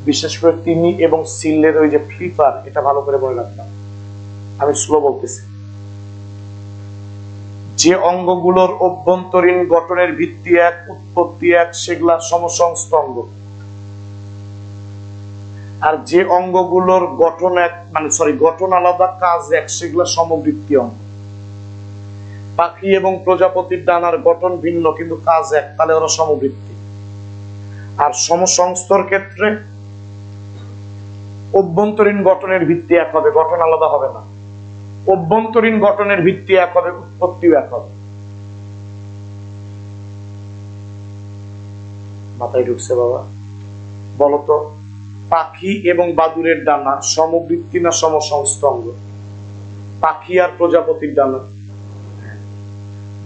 বিশেষ করে তিমি এবং সিলের ওই যে ফ্লিপার, এটা ভালো করে মনে রাখলাম। আমি স্লো বলতেছি। যে অঙ্গগুলোর অভ্যন্তরীণ গঠনের ভিত্তি এক, উৎপত্তি এক, সেগুলা সমসংস্থ অঙ্গ। আর যে অঙ্গগুলোর গঠন এক, গঠন আলাদা, কাজ এক, সেগুলা সমবৃত্তি অঙ্গ। পাখি এবং প্রজাপতির ডানার গঠন ভিন্ন কিন্তু কাজ এক, তাহলে ওরা সমবৃত্তি। আর সমসংস্থর ক্ষেত্রে অভ্যন্তরীণ গঠনের ভিত্তি এক হবে, গঠন আলাদা হবে না। অভ্যন্তরীণ গঠনের ভিত্তি এক হবে, উৎপত্তিও এক হবে। মাথায় ঢুকছে বাবা? বলতো, পাখি এবং বাদুড়ের ডানা সমবৃত্তি না সমসংস্থ অঙ্গ? পাখি আর প্রজাপতির ডানা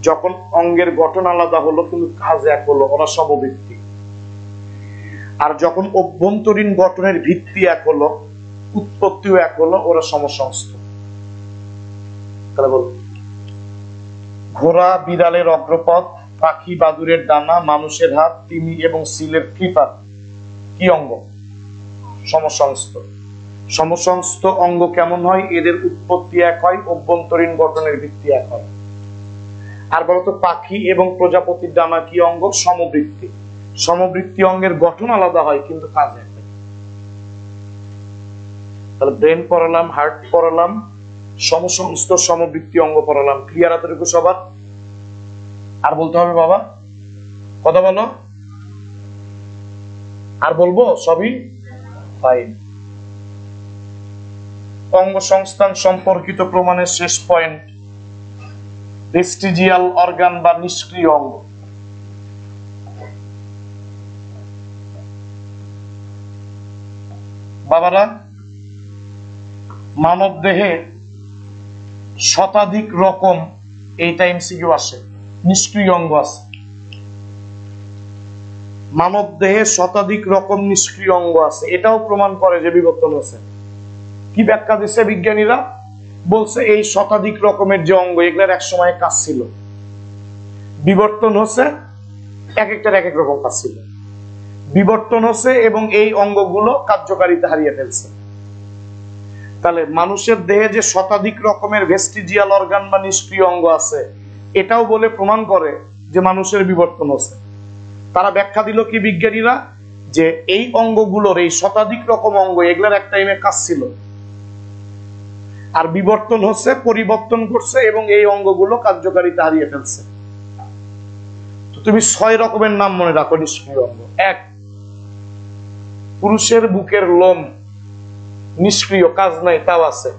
যখন অঙ্গের গঠন আলাদা হলো কিন্তু কাজ এক হলো, ওরা সমবৃত্তি। আর যখন অভ্যন্তরীণ গঠনের ভিত্তি এক হলো, উৎপত্তিও এক হলো, ওরা সমসংস্থ। তাহলে বল, ঘোড়া বিড়ালের অগ্রপথ, পাখি বাদুড়ের ডানা, মানুষের হাত, তিমি এবং সিলের ফ্লিপার কি অঙ্গ? সমসংস্থ। সমসংস্থ অঙ্গ কেমন হয়? এদের উৎপত্তি এক হয়, অভ্যন্তরীণ গঠনের ভিত্তি এক হয়। আর বলতো, পাখি এবং প্রজাপতির ডানা কি অঙ্গ? সমবৃত্তি। সমবৃত্তি অঙ্গের গঠন আলাদা হয় কিন্তু কাজ এক। তাহলে ব্রেন পড়ালাম, হার্ট পড়ালাম, সমসংস্থ সমবৃত্তি অঙ্গ পড়ালাম। ক্লিয়ার এতটুকু সবার? আর বলতে হবে বাবা? কথা বলো। আর বলবো? সবই ফাইন। অঙ্গ সংস্থান সম্পর্কিত প্রমাণের শেষ পয়েন্ট, ভেস্টিজিয়াল অর্গান বা নিষ্ক্রিয় অঙ্গ। বাবারা, মানব দেহে শতাধিক রকম, এইটা এমসিকিউ আসে, নিষ্ক্রিয় অঙ্গ আছে। মানব দেহে শতাধিক রকম নিষ্ক্রিয় অঙ্গ আছে, এটাও প্রমাণ করে যে বিবর্তন হচ্ছে। কি ব্যাখ্যা দিচ্ছে বিজ্ঞানীরা? বলছে এই শতাধিক রকমের যে অঙ্গ, এগুলোর এক সময় কাজ ছিল, বিবর্তন হচ্ছে, এক একটার এক এক রকম কাজ ছিল, বিবর্তন হচ্ছে এবং এই অঙ্গগুলো কার্যকারিতা হারিয়ে ফেলছে। তাহলে মানুষের দেহে যে শতাধিক রকমের ভেস্টিজিয়াল অর্গান বা নিষ্ক্রিয় অঙ্গ আছে, এটাও বলে প্রমাণ করে যে মানুষের বিবর্তন হচ্ছে। তারা ব্যাখ্যা দিল কি বিজ্ঞানীরা, যে এই অঙ্গগুলোর, এই শতাধিক রকম অঙ্গ, এগুলোর এক টাইমে কাজ ছিল, আর বিবর্তন হচ্ছে, পরিবর্তন করছে এবং এই অঙ্গগুলো কার্যকারিতা হারিয়ে ফেলছে। তো তুমি 6 রকমের নাম মনে রাখো নিষ্ক্রিয় অঙ্গ। 1, পুরুষের বুকের লোম নিষ্ক্রিয়, কাজ নাই, তাও আছে।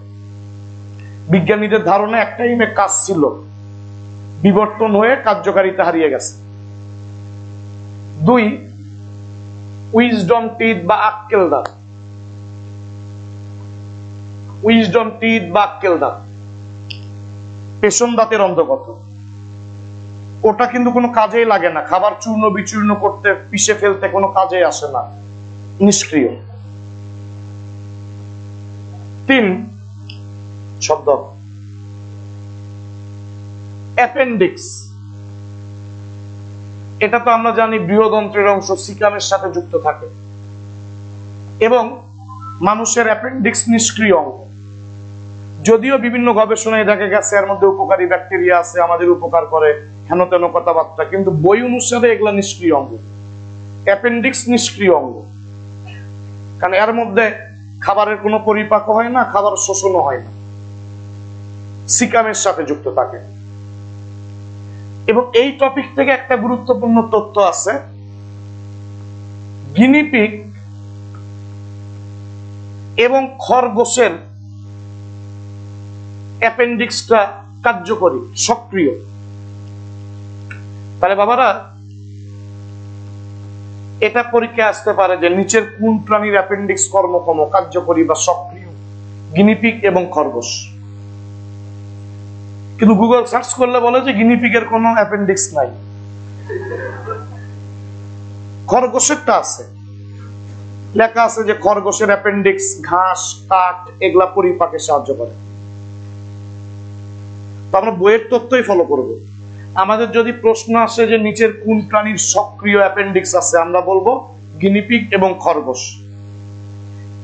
বিজ্ঞানীদের ধারণা এক টাইমে কাজ ছিল, বিবর্তন হয়ে কার্যকারিতা হারিয়ে গেছে। 2, উইজডম টিথ বা আক্কেল দাঁত। উইজডম টিথ বা আক্কেল দাঁত পেছন দাঁতের অন্তর্গত। ওটা কিন্তু কোনো কাজেই লাগে না, খাবার চূর্ণ বিচূর্ণ করতে, পিষে ফেলতে কোনো কাজে আসে না, নিষ্ক্রিয়। 3, শব্দ অ্যাপেন্ডিক্স। এটা তো আমরা জানি বৃহদন্ত্রের অংশ, সিকামের সাথে যুক্ত থাকে, এবং মানুষের অ্যাপেন্ডিক্স নিষ্ক্রিয় অঙ্গ। যদিও বিভিন্ন গবেষণায় দেখা গেছে এর মধ্যে উপকারী ব্যাকটেরিয়া আছে, আমাদের উপকার করে, হেন তেন কথাবার্তা, কিন্তু বই অনুসারে এগুলা নিষ্ক্রিয় অঙ্গ। অ্যাপেন্ডিক্স নিষ্ক্রিয় অঙ্গ, কারণ এর মধ্যে খাবারের কোনো পরিপাক হয় না, খাবার শোষণও হয় না, সিকামের সাথে যুক্ত থাকে। এবং এই টপিক থেকে একটা গুরুত্বপূর্ণ তথ্য আছে, গিনিপিগ এবং খরগোশের অ্যাপেন্ডিক্সটা কার্যকরী, সক্রিয়। তাহলে বাবারা এটা পরীক্ষা আসতে পারে যে নিচের কোন প্রাণীর অ্যাপেন্ডিক্স কর্মক্ষম, কার্যকরী বা সক্রিয়? গিনিপিগ এবং খরগোশ। কিন্তু গুগল সার্চ করলে বলে যে গিনিপিগের কোনো অ্যাপেন্ডিক্স নাই, খরগোশেরটা আছে। লেখা আছে যে খরগোশের অ্যাপেন্ডিক্স ঘাস, কাঠ এগুলা পরিপাকে সাহায্য করে। তো আমরা বইয়ের তথ্যই ফলো করব। আমাদের যদি প্রশ্ন আসে যে নিচের কোন প্রাণীর সক্রিয় অ্যাপেন্ডিক্স আছে, আমরা বলবো গিনিপিগ এবং খরগোশ।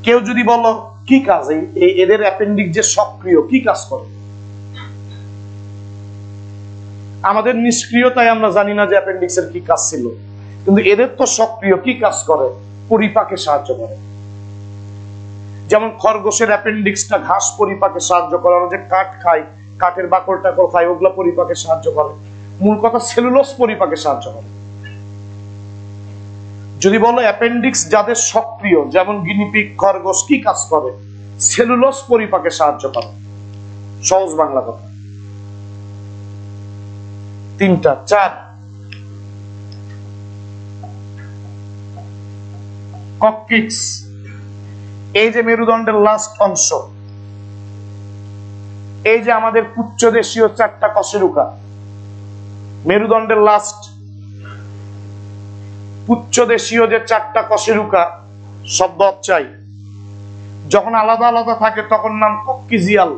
কেউ যদি বলো কি কাজ, এদের অ্যাপেন্ডিক্স যে সক্রিয়, কি কাজ করে? আমাদের নিষ্ক্রিয়, তাই আমরা জানি না যে অ্যাপেন্ডিক্সের কি কাজ ছিল, কিন্তু এদের তো সক্রিয়। কি কাজ করে? পরিপাকে সাহায্য করে। যেমন খরগোশের অ্যাপেন্ডিক্সটা ঘাস পরিপাকে সাহায্য করে, আমরা যে কাঠ খাই, কাঠের বাকল টাকল খাই, ওগুলা পরিপাকে সাহায্য করে। মূল কথা সেলুলোজ পরিপাকে সাহায্য করে। যদি বলো অ্যাপেন্ডিক্স যাদের সক্রিয়, যেমন গিনিপিগ, খরগোশ, কি কাজ করে? সেলুলোজ পরিপাকে সাহায্য করে। সহজ বাংলা কথা। তিনটা। 4, কক্সিক্স। এই যে মেরুদণ্ডের লাস্ট অংশ, এই যে আমাদের পুচ্ছদেশীয় 4টা কশেরুকা, মেরুদণ্ডের লাস্ট পুচ্ছদেশীয় যে 4টা কশেরুকা, শব্দ চাই, যখন আলাদা আলাদা থাকে তখন নাম কক্সিজিয়াল,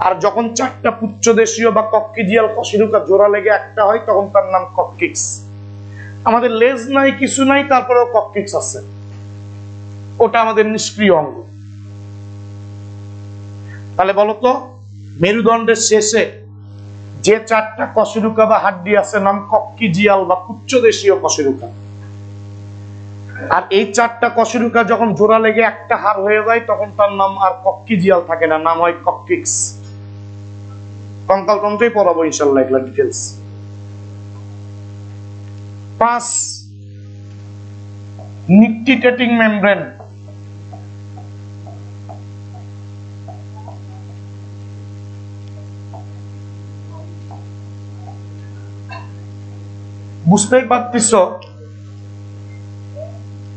আর যখন 4টা পুচ্ছদেশীয় বা কক্সিজিয়াল কশেরুকা জোড়া লেগে একটা হয় তখন তার নাম কক্সিক্স। আমাদের লেজ নাই, কিছু নাই, তারপরেও কক্সিক্স আছে, ওটা আমাদের নিষ্ক্রিয় অঙ্গ। তাহলে বলতো মেরুদণ্ডের শেষে যে 4টা কশেরুকা বা হাড্ডি আছে নাম কক্সিজিয়াল বা পুচ্ছদেশীয় কশেরুকা। আর এই 4টা কশেরুকা যখন জোড়া লেগে একটা হাড় হয়ে যায় তখন তার নাম আর কক্সিজিয়াল থাকে না, নাম হয় কক্সিক্স। কঙ্কালতন্ত্রেই পড়াবো ইনশাআল্লাহ এগুলা ডিটেইলস। 5, নিকটিটেটিং মেমব্রেন। বুঝতেই পারতেছ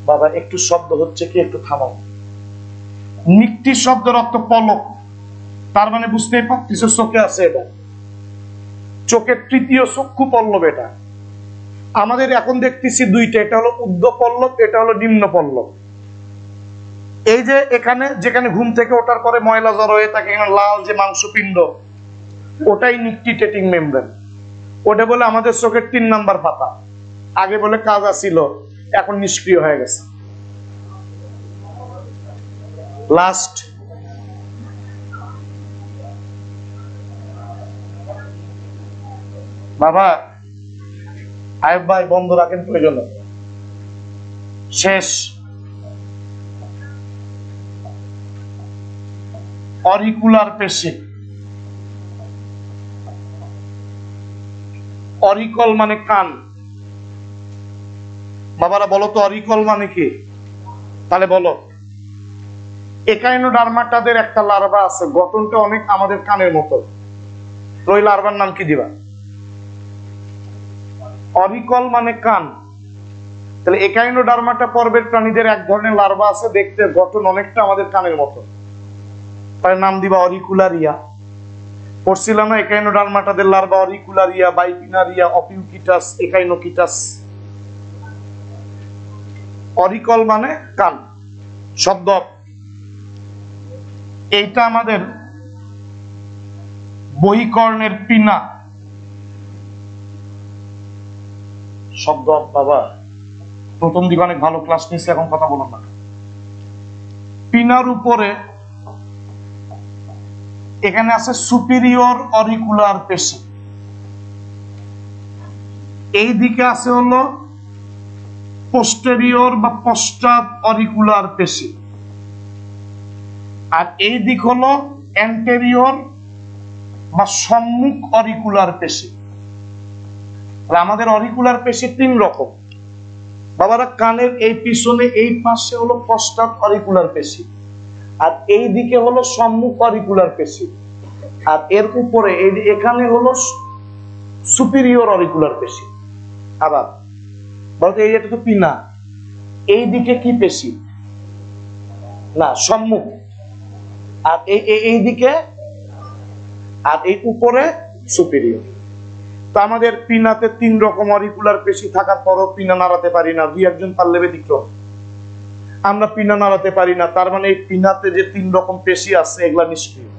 বাবা, একটু শব্দ হচ্ছে কি, একটু থামাও। নিকটি শব্দের অর্থ পলক, তার মানে বুঝতেই পারতেছ চোখে আছে, এটা চোখের তৃতীয় চক্ষু পল্লব। এটা আমাদের এখন দেখতেছি দুইটা, এটা হলো ঊর্ধ্ব পল্লব, এটা হলো নিম্ন পল্লব। এই যে এখানে যেখানে ঘুম থেকে ওঠার পরে ময়লা জড়ো হয়ে থাকে, এখানে লাল যে মাংসপিণ্ড, ওটাই নিকটিটেটিং মেমব্রেন। ওটা বলে আমাদের চোখের 3 নাম্বার পাতা। আগে বলে কাজ ছিল, এখন নিষ্ক্রিয় হয়ে গেছে। লাস্ট বাবা, আয়ব ভাই বন্ধ রাখেন প্রয়োজন। শেষ, অরিকুলার পেশি। অরিকল মানে কান। বাবারা বলো তো অরিকল মানে কি? তাহলে বলো, একাইনোডার্মাটাদের একটা লার্ভা আছে, গঠনটা অনেক আমাদের কানের মতো। তো ওই লার্ভার নাম কি দিবা? অরিকল মানে কান। তাহলে একাইনোডার্মাটা পর্বের প্রাণীদের এক ধরনের লার্ভা আছে, দেখতে গঠন অনেকটা আমাদের কানের মতো, তার নাম দিবা অরিকুলারিয়া। পড়ছিলাম না একাইনোডার্মাটাদের লার্ভা অরিকুলারিয়া, বাইপিনারিয়া, অপিউকিটাস, একাইনোকিটাস। অরিকল মানে কান শব্দ। এইটা আমাদের বহিকর্ণের পিনা শব্দ। বাবা প্রথম দিকে অনেক ভালো ক্লাস নিচ্ছে, এখন কথা বলো না। পিনার উপরে এখানে আছে সুপিরিয়র অরিকুলার পেশি, এই দিকে আছে হলো পোস্টেরিয়র বা পশ্চাৎ অরিকুলার পেশি, আর এই দিক হলো অ্যান্টেরিয়র বা সম্মুখ অরিকুলার পেশি। আমাদের অরিকুলার পেশি তিন রকম বাবারা। কানের এই পিছনে এই পাশে হলো পশ্চাৎ অরিকুলার পেশি, আর এই দিকে হলো সম্মুখ অরিকুলার পেশি, আর এর উপরে এখানে হলো সুপিরিয়র অরিকুলার পেশি। আবার বলতে এই যেটা তো পিনা, এই দিকে কি পেশি না সম্মুখ, আর এই দিকে, আর এই উপরে সুপিরিয়র। তো আমাদের পিনাতে তিন রকম অরিকুলার পেশি থাকার পরও পিনা নাড়াতে পারি না, দুই একজন পারলে ব্যতিক্রম, আমরা পিনা নাড়াতে পারি না। তার মানে এই পিনাতে যে তিন রকম পেশি আছে এগুলা নিষ্ক্রিয়।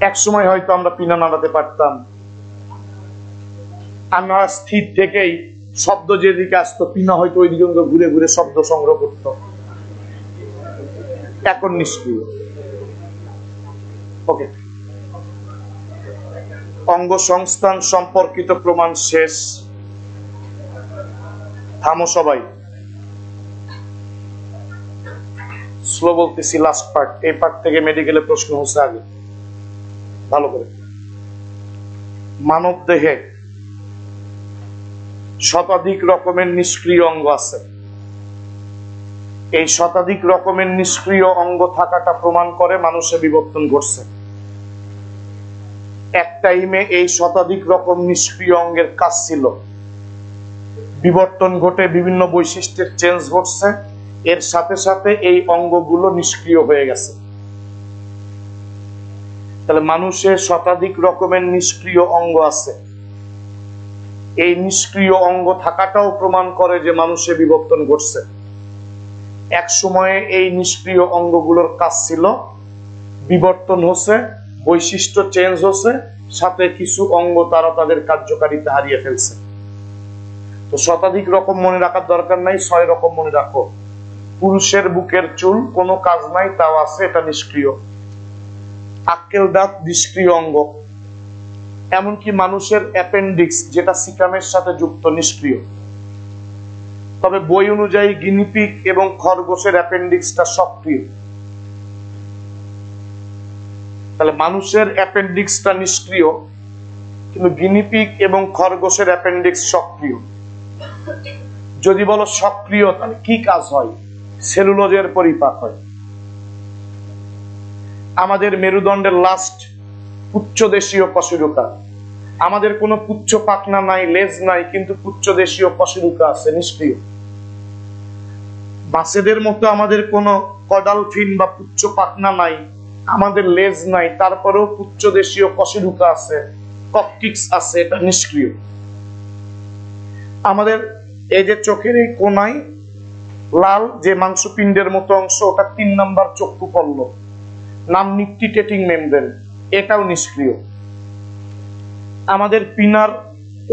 এক সময় হয়তো আমরা পিনা নাড়াতে পারতাম, আমরা স্থির থেকেই শব্দ যেদিকে আসতো পিনা হয়তো ওই দিকে ঘুরে ঘুরে শব্দ সংগ্রহ করত, এখন নিষ্ক্রিয়। ওকে, অঙ্গ সংস্থান সম্পর্কিত প্রমাণ শেষ। থামো সবাই, স্লো বলতেছি। লাস্ট পার্ট, এই পার্ট থেকে মেডিকেলে প্রশ্ন হচ্ছে আগে ভালো করে। মানব দেহে শতাধিক রকমের নিষ্ক্রিয় অঙ্গ আছে। এই শতাধিক রকমের নিষ্ক্রিয় অঙ্গ থাকাটা প্রমাণ করে মানুষের বিবর্তন ঘটছে। এক টাইমে এই শতাধিক রকম নিষ্ক্রিয় অঙ্গের কাজ ছিল, বিবর্তন ঘটে বিভিন্ন বৈশিষ্ট্যের চেঞ্জ ঘটছে, এর সাথে সাথে এই অঙ্গগুলো নিষ্ক্রিয় হয়ে গেছে। তাহলে মানুষের শতাধিক রকমের নিষ্ক্রিয় অঙ্গ আছে। এই নিষ্ক্রিয় অঙ্গ থাকাটাও প্রমাণ করে যে মানুষের বিবর্তন ঘটছে। এক সময়ে এই নিষ্ক্রিয় অঙ্গগুলোর কাজ ছিল, বিবর্তন হচ্ছে, বৈশিষ্ট্য চেঞ্জ হচ্ছে, সাথে কিছু অঙ্গ তারা তাদের কার্যকারিতা হারিয়ে ফেলছে। তো শতাধিক রকম মনে রাখার দরকার নাই, 6 রকম মনে রাখো। পুরুষের বুকের চুল কোনো কাজ নাই, তাও আছে, এটা নিষ্ক্রিয়। আক্কেল দাঁত নিষ্ক্রিয় অঙ্গ। এমনকি মানুষের অ্যাপেন্ডিক্স যেটা সিকামের সাথে যুক্ত, নিষ্ক্রিয়। তবে বই অনুযায়ী গিনিপিগ এবং খরগোশের অ্যাপেন্ডিক্সটা সক্রিয়। তাহলে মানুষের অ্যাপেন্ডিক্সটা নিষ্ক্রিয়, কিন্তু গিনিপিগ এবং খরগোশের অ্যাপেন্ডিক্স সক্রিয়। যদি বলো সক্রিয়, তাহলে কি কাজ হয়? সেলুলোজের পরিপাক হয়। আমাদের মেরুদণ্ডের লাস্ট পুচ্ছদেশীয় কশেরুকা। আমাদের কোনো পুচ্ছ পাখনা নাই, লেজ নাই, কিন্তু পুচ্ছদেশীয় কশেরুকা আছে, নিষ্ক্রিয়। মাছেদের মতো আমাদের কোনো কডাল ফিন বা পুচ্ছ পাখনা নাই, আমাদের লেজ নাই, তারপরেও পুচ্ছদেশীয় কশেরুকা আছে, ককটিক্স আছে, এটা নিষ্ক্রিয়। আমাদের এই যে চোখের এই কোনায় লাল যে মাংসপিণ্ডের মতো অংশ, ওটা 3 নাম্বার চক্ষু পল্লব, নাম নিকটিটেটিং মেমব্রেন, এটাও নিষ্ক্রিয়। আমাদের পিনার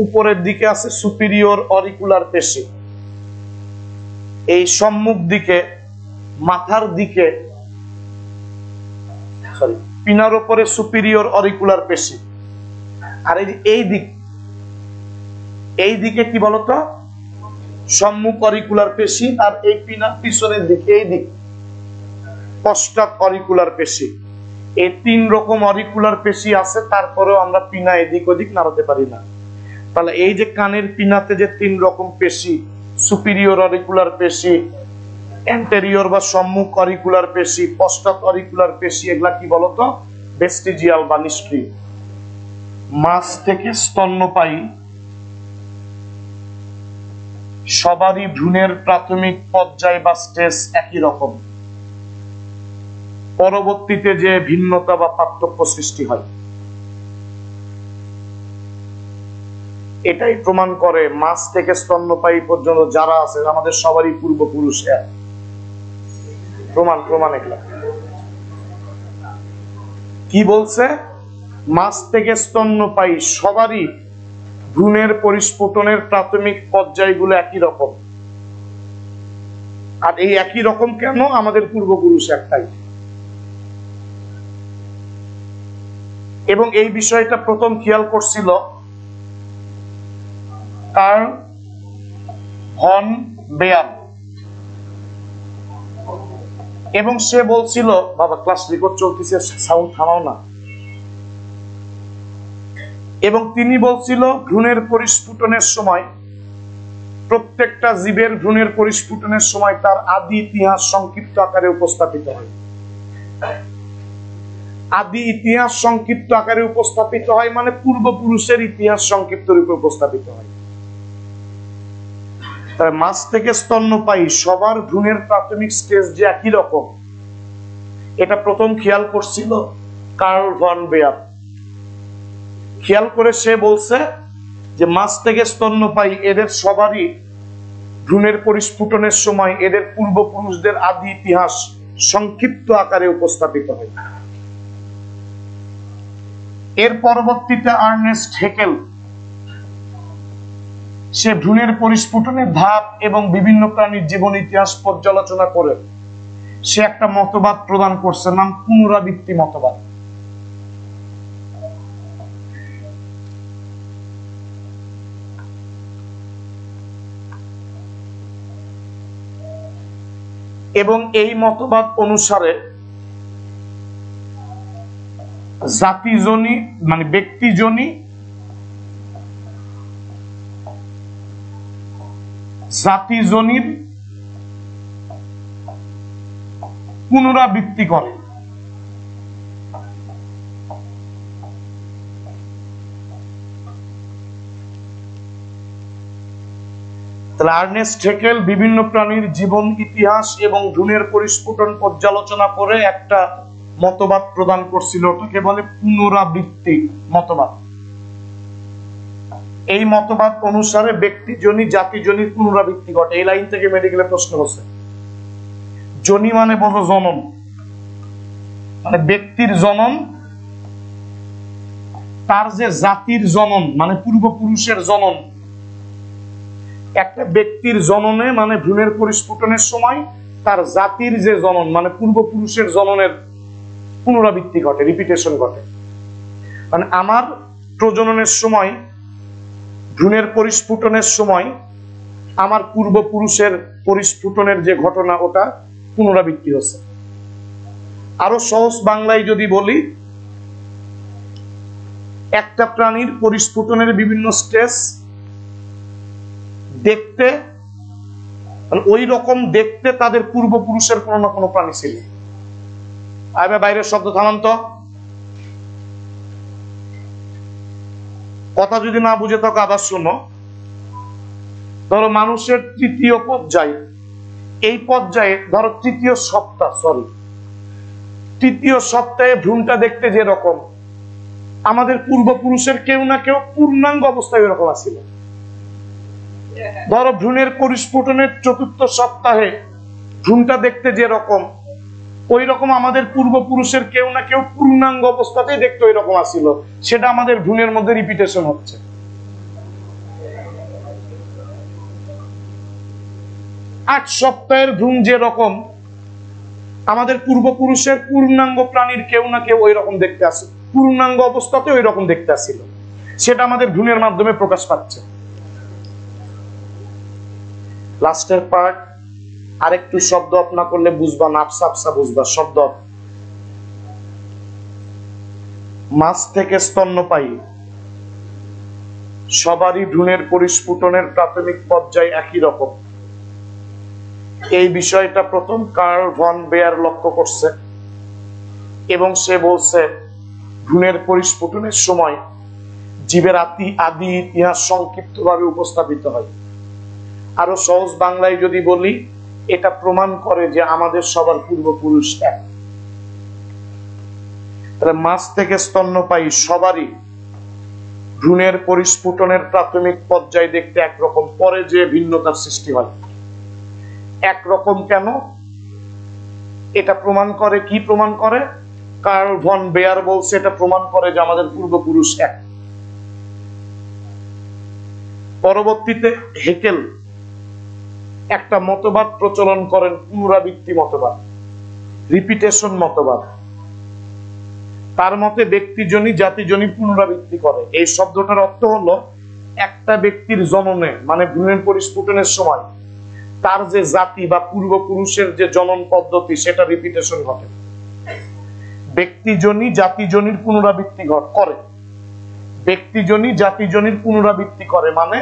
উপরের দিকে আছে সুপিরিয়র অরিকুলার পেশি, এই সম্মুখ দিকে মাথার দিকে, সরি, পিনার উপরে সুপিরিয়র অরিকুলার পেশি, আর এই দিকে কি বলতো সম্মুখ অরিকুলার পেশি, আর এই পিনার পিছনের দিকে এই দিক পশ্চাৎ অরিকুলার পেশি। এই 3 রকম অরিকুলার পেশি আছে, তারপরেও আমরা পিনা এদিক ওদিক নাড়াতে পারি না। তাহলে এই যে কানের পিনাতে যে 3 রকম পেশি, সুপিরিয়র অরিকুলার পেশি, অ্যান্টেরিয়র বা সম্মুখ অরিকুলার পেশি, পশ্চাৎ অরিকুলার পেশি, এগুলা কি বলতো? ভেস্টিজিয়াল বা নিষ্ক্রিয়। মাছ থেকে স্তন্যপায়ী সবারই ভ্রূণের প্রাথমিক পর্যায় বা স্টেজ একই রকম, পরবর্তীতে যে ভিন্নতা বা পার্থক্য সৃষ্টি হয়, এটাই প্রমাণ করে মাছ থেকে স্তন্যপায়ী পর্যন্ত যারা আছে আমাদের সবারই পূর্বপুরুষ এক। প্রমাণ এগুলা কি বলছে? মাছ থেকে স্তন্যপায়ী সবারই ভ্রূণের পরিস্ফুটনের প্রাথমিক পর্যায়গুলো একই রকম। আর এই একই রকম কেন? আমাদের পূর্বপুরুষ একটাই। এবং এই বিষয়টা প্রথম খেয়াল করছিল কার্ল ভন বেয়ার, এবং সে বলছিল, বাবা ক্লাস রেকর্ড চলতেছে, সাউন্ড থামাও না। এবং তিনি বলছিল ভ্রূণের পরিস্ফুটনের সময়, প্রত্যেকটা জীবের ভ্রূণের পরিস্ফুটনের সময় তার আদি ইতিহাস সংক্ষিপ্ত আকারে উপস্থাপিত হয়। আদি ইতিহাস সংক্ষিপ্ত আকারে উপস্থাপিত হয় মানে পূর্বপুরুষের ইতিহাস সংক্ষিপ্ত রূপে উপস্থাপিত হয়। মাছ থেকে স্তন্যপায়ী সবার ভ্রূণের প্রাথমিক স্টেজ যে একই রকম, এটা প্রথম খেয়াল করছিল কার্ল ভন বেয়ার। খেয়াল করে সে বলছে যে মাছ থেকে স্তন্যপায়ী এদের সবারই ভ্রূণের পরিস্ফুটনের সময় এদের পূর্বপুরুষদের আদি ইতিহাস সংক্ষিপ্ত আকারে উপস্থাপিত হয়। এর পরবর্তীতে আর্নেস্ট হেকেল সে ভ্রূণের পরিস্ফুটনের ধাপ এবং বিভিন্ন প্রাণীর জীবন ইতিহাস পর্যালোচনা করে সে একটা মতবাদ প্রদান করছে, নাম পুনরাবৃত্তি মতবাদ। এবং এই মতবাদ অনুসারে জাতিজনী মানে জাতিজনীর পুনরাবৃত্তি করে। আর্নেস্ট হেকেল বিভিন্ন প্রাণীর জীবন ইতিহাস এবং ভ্রূণের পরিস্ফুটন পর্যালোচনা করে একটা মতবাদ প্রদান করছিল, ওটাকে বলে পুনরাবৃত্তি মতবাদ। এই মতবাদ অনুসারে ব্যক্তিজনী জাতিজনীর পুনরাবৃত্তি ঘটে। এই লাইন থেকে মেডিকেলে প্রশ্ন হচ্ছে। জনি মানে বোঝো জনন, মানে ব্যক্তির জনন, তার যে জাতির জনন মানে পূর্বপুরুষের জনন। একটা ব্যক্তির জননে মানে ভ্রূণের পরিস্ফুটনের সময় তার জাতির যে জনন মানে পূর্বপুরুষের জননের পুনরাবৃত্তি ঘটে, রিপিটেশন ঘটে। মানে আমার প্রজননের সময় ভ্রূণের পরিস্ফুটনের সময় আমার পূর্বপুরুষের পরিস্ফুটনের যে ঘটনা ওটা পুনরাবৃত্তি হচ্ছে। আরো সহজ বাংলায় যদি বলি, একটা প্রাণীর পরিস্ফুটনের বিভিন্ন স্টেজ দেখতে ওই রকম দেখতে তাদের পূর্বপুরুষের কোনো না কোনো প্রাণী ছিল। আরে বাইরের শব্দ থামান তো, কথা যদি না বুঝে থাকো আবার শোনো। ধরো মানুষের তৃতীয় পর্যায়ে, এই পর্যায়ে ধরো তৃতীয় সপ্তাহে ভ্রূণটা দেখতে যে রকম, আমাদের পূর্বপুরুষের কেউ না কেউ পূর্ণাঙ্গ অবস্থায় এরকম আছিল। ধরো ভ্রূণের পরিস্ফুটনের চতুর্থ সপ্তাহে ভ্রূণটা দেখতে যে রকম, ওই রকম আমাদের পূর্বপুরুষের কেউ না কেউ পূর্ণাঙ্গ অবস্থাতেই দেখতে ওই রকম আছিল। সেটা আমাদের ভ্রূণের মধ্যে রিপিটেশন হচ্ছে। 8 সপ্তাহের ভ্রূণ যে রকম, আমাদের পূর্বপুরুষের পূর্ণাঙ্গ প্রাণীর কেউ না কেউ ওই রকম দেখতে আসে, পূর্ণাঙ্গ অবস্থাতে ওই রকম দেখতে আসছিল। সেটা আমাদের ভ্রূণের মাধ্যমে প্রকাশ পাচ্ছে। লাস্টের পার্ট আরেকটু শব্দ আপনা করলে বুঝবা, নাপসা আপসা বুঝবা। শব্দ মাছ থেকে স্তন্যপায়ী সবারই ভ্রূণের পরিস্ফুটনের প্রাথমিক পর্যায় একই রকম। এই বিষয়টা প্রথম কার্ল ভন বেয়ার লক্ষ্য করছে এবং সে বলছে ভ্রূণের পরিস্ফুটনের সময় জীবের আদি ইতিহাস সংক্ষিপ্তভাবে উপস্থাপিত হয়। আরো সহজ বাংলায় যদি বলি, এটা প্রমাণ করে যে আমাদের সবার পূর্বপুরুষ এক। তাহলে মাছ থেকে স্তন্যপায়ী সবারই ভ্রূণের পরিস্ফুটনের প্রাথমিক পর্যায় দেখতে একরকম, পরে যে ভিন্নতার সৃষ্টি হয়। একরকম কেন? এটা প্রমাণ করে, কি প্রমাণ করে? কার্ল ভন বেয়ার বলছে এটা প্রমাণ করে যে আমাদের পূর্বপুরুষ এক। পরবর্তীতে হেকেল একটা মতবাদ প্রচলন করেন, পুনরাবৃত্তি মতবাদ, রিপিটেশন মতবাদ। তার মতে ব্যক্তিজনী জাতিজনী পুনরাবৃত্তি করে। এই শব্দটার অর্থ হলো একটা ব্যক্তির জননে মানে ভ্রূণের পরিস্ফুটনের সময় তার যে জাতি বা পূর্বপুরুষের যে জনন পদ্ধতি সেটা রিপিটেশন ঘটে। ব্যক্তিজনী জাতিজনীর পুনরাবৃত্তি করে। ব্যক্তিজনী জাতিজনীর পুনরাবৃত্তি করে মানে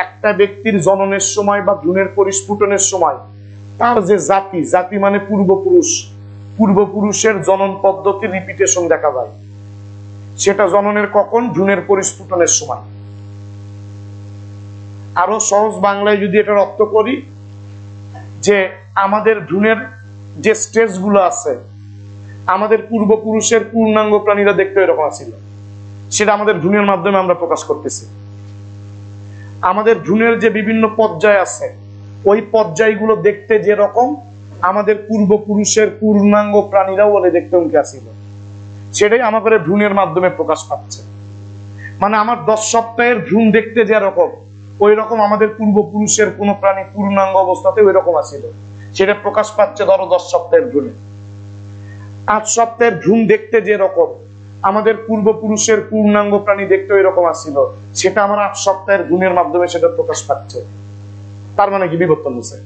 একটা ব্যক্তির জননের সময় বা ভ্রূণের পরিস্ফুটনের সময় তার যে জাতি, জাতি মানে পূর্বপুরুষ, পূর্বপুরুষের জনন পদ্ধতি রিপিটেশন দেখা যায়। সেটা জননের কখন? ভ্রূণের পরিস্ফুটনের সময়। আরো সহজ বাংলায় যদি এটার অর্থ করি যে আমাদের ভ্রূণের যে স্টেজ গুলো আছে, আমাদের পূর্বপুরুষের পূর্ণাঙ্গ প্রাণীরা দেখতে এরকম ছিল, সেটা আমাদের ভ্রূণের মাধ্যমে আমরা প্রকাশ করতেছি। আমাদের ভ্রূণের যে বিভিন্ন পর্যায় আছে ওই পর্যায়গুলো দেখতে যেরকম আমাদের পূর্বপুরুষের পূর্ণাঙ্গ প্রাণীরাও বলে দেখতে উনকে আসিল, সেটাই আমাদের ভ্রূণের মাধ্যমে প্রকাশ পাচ্ছে। মানে আমার 10 সপ্তাহের ভ্রূণ দেখতে যেরকম ওই রকম আমাদের পূর্বপুরুষের কোন প্রাণী পূর্ণাঙ্গ অবস্থাতে ওই রকম আসিল, সেটা প্রকাশ পাচ্ছে ধরো 10 সপ্তাহের ভ্রূণে। 8 সপ্তাহের ভ্রূণ দেখতে যেরকম আমাদের পূর্বপুরুষের পূর্ণাঙ্গ প্রাণী দেখতে ওই রকম আসিল, সেটা আমার 8 সপ্তাহের ভ্রূণের মাধ্যমে সেটা প্রকাশ পাচ্ছে। তার মানে কি বিবর্তন হচ্ছে?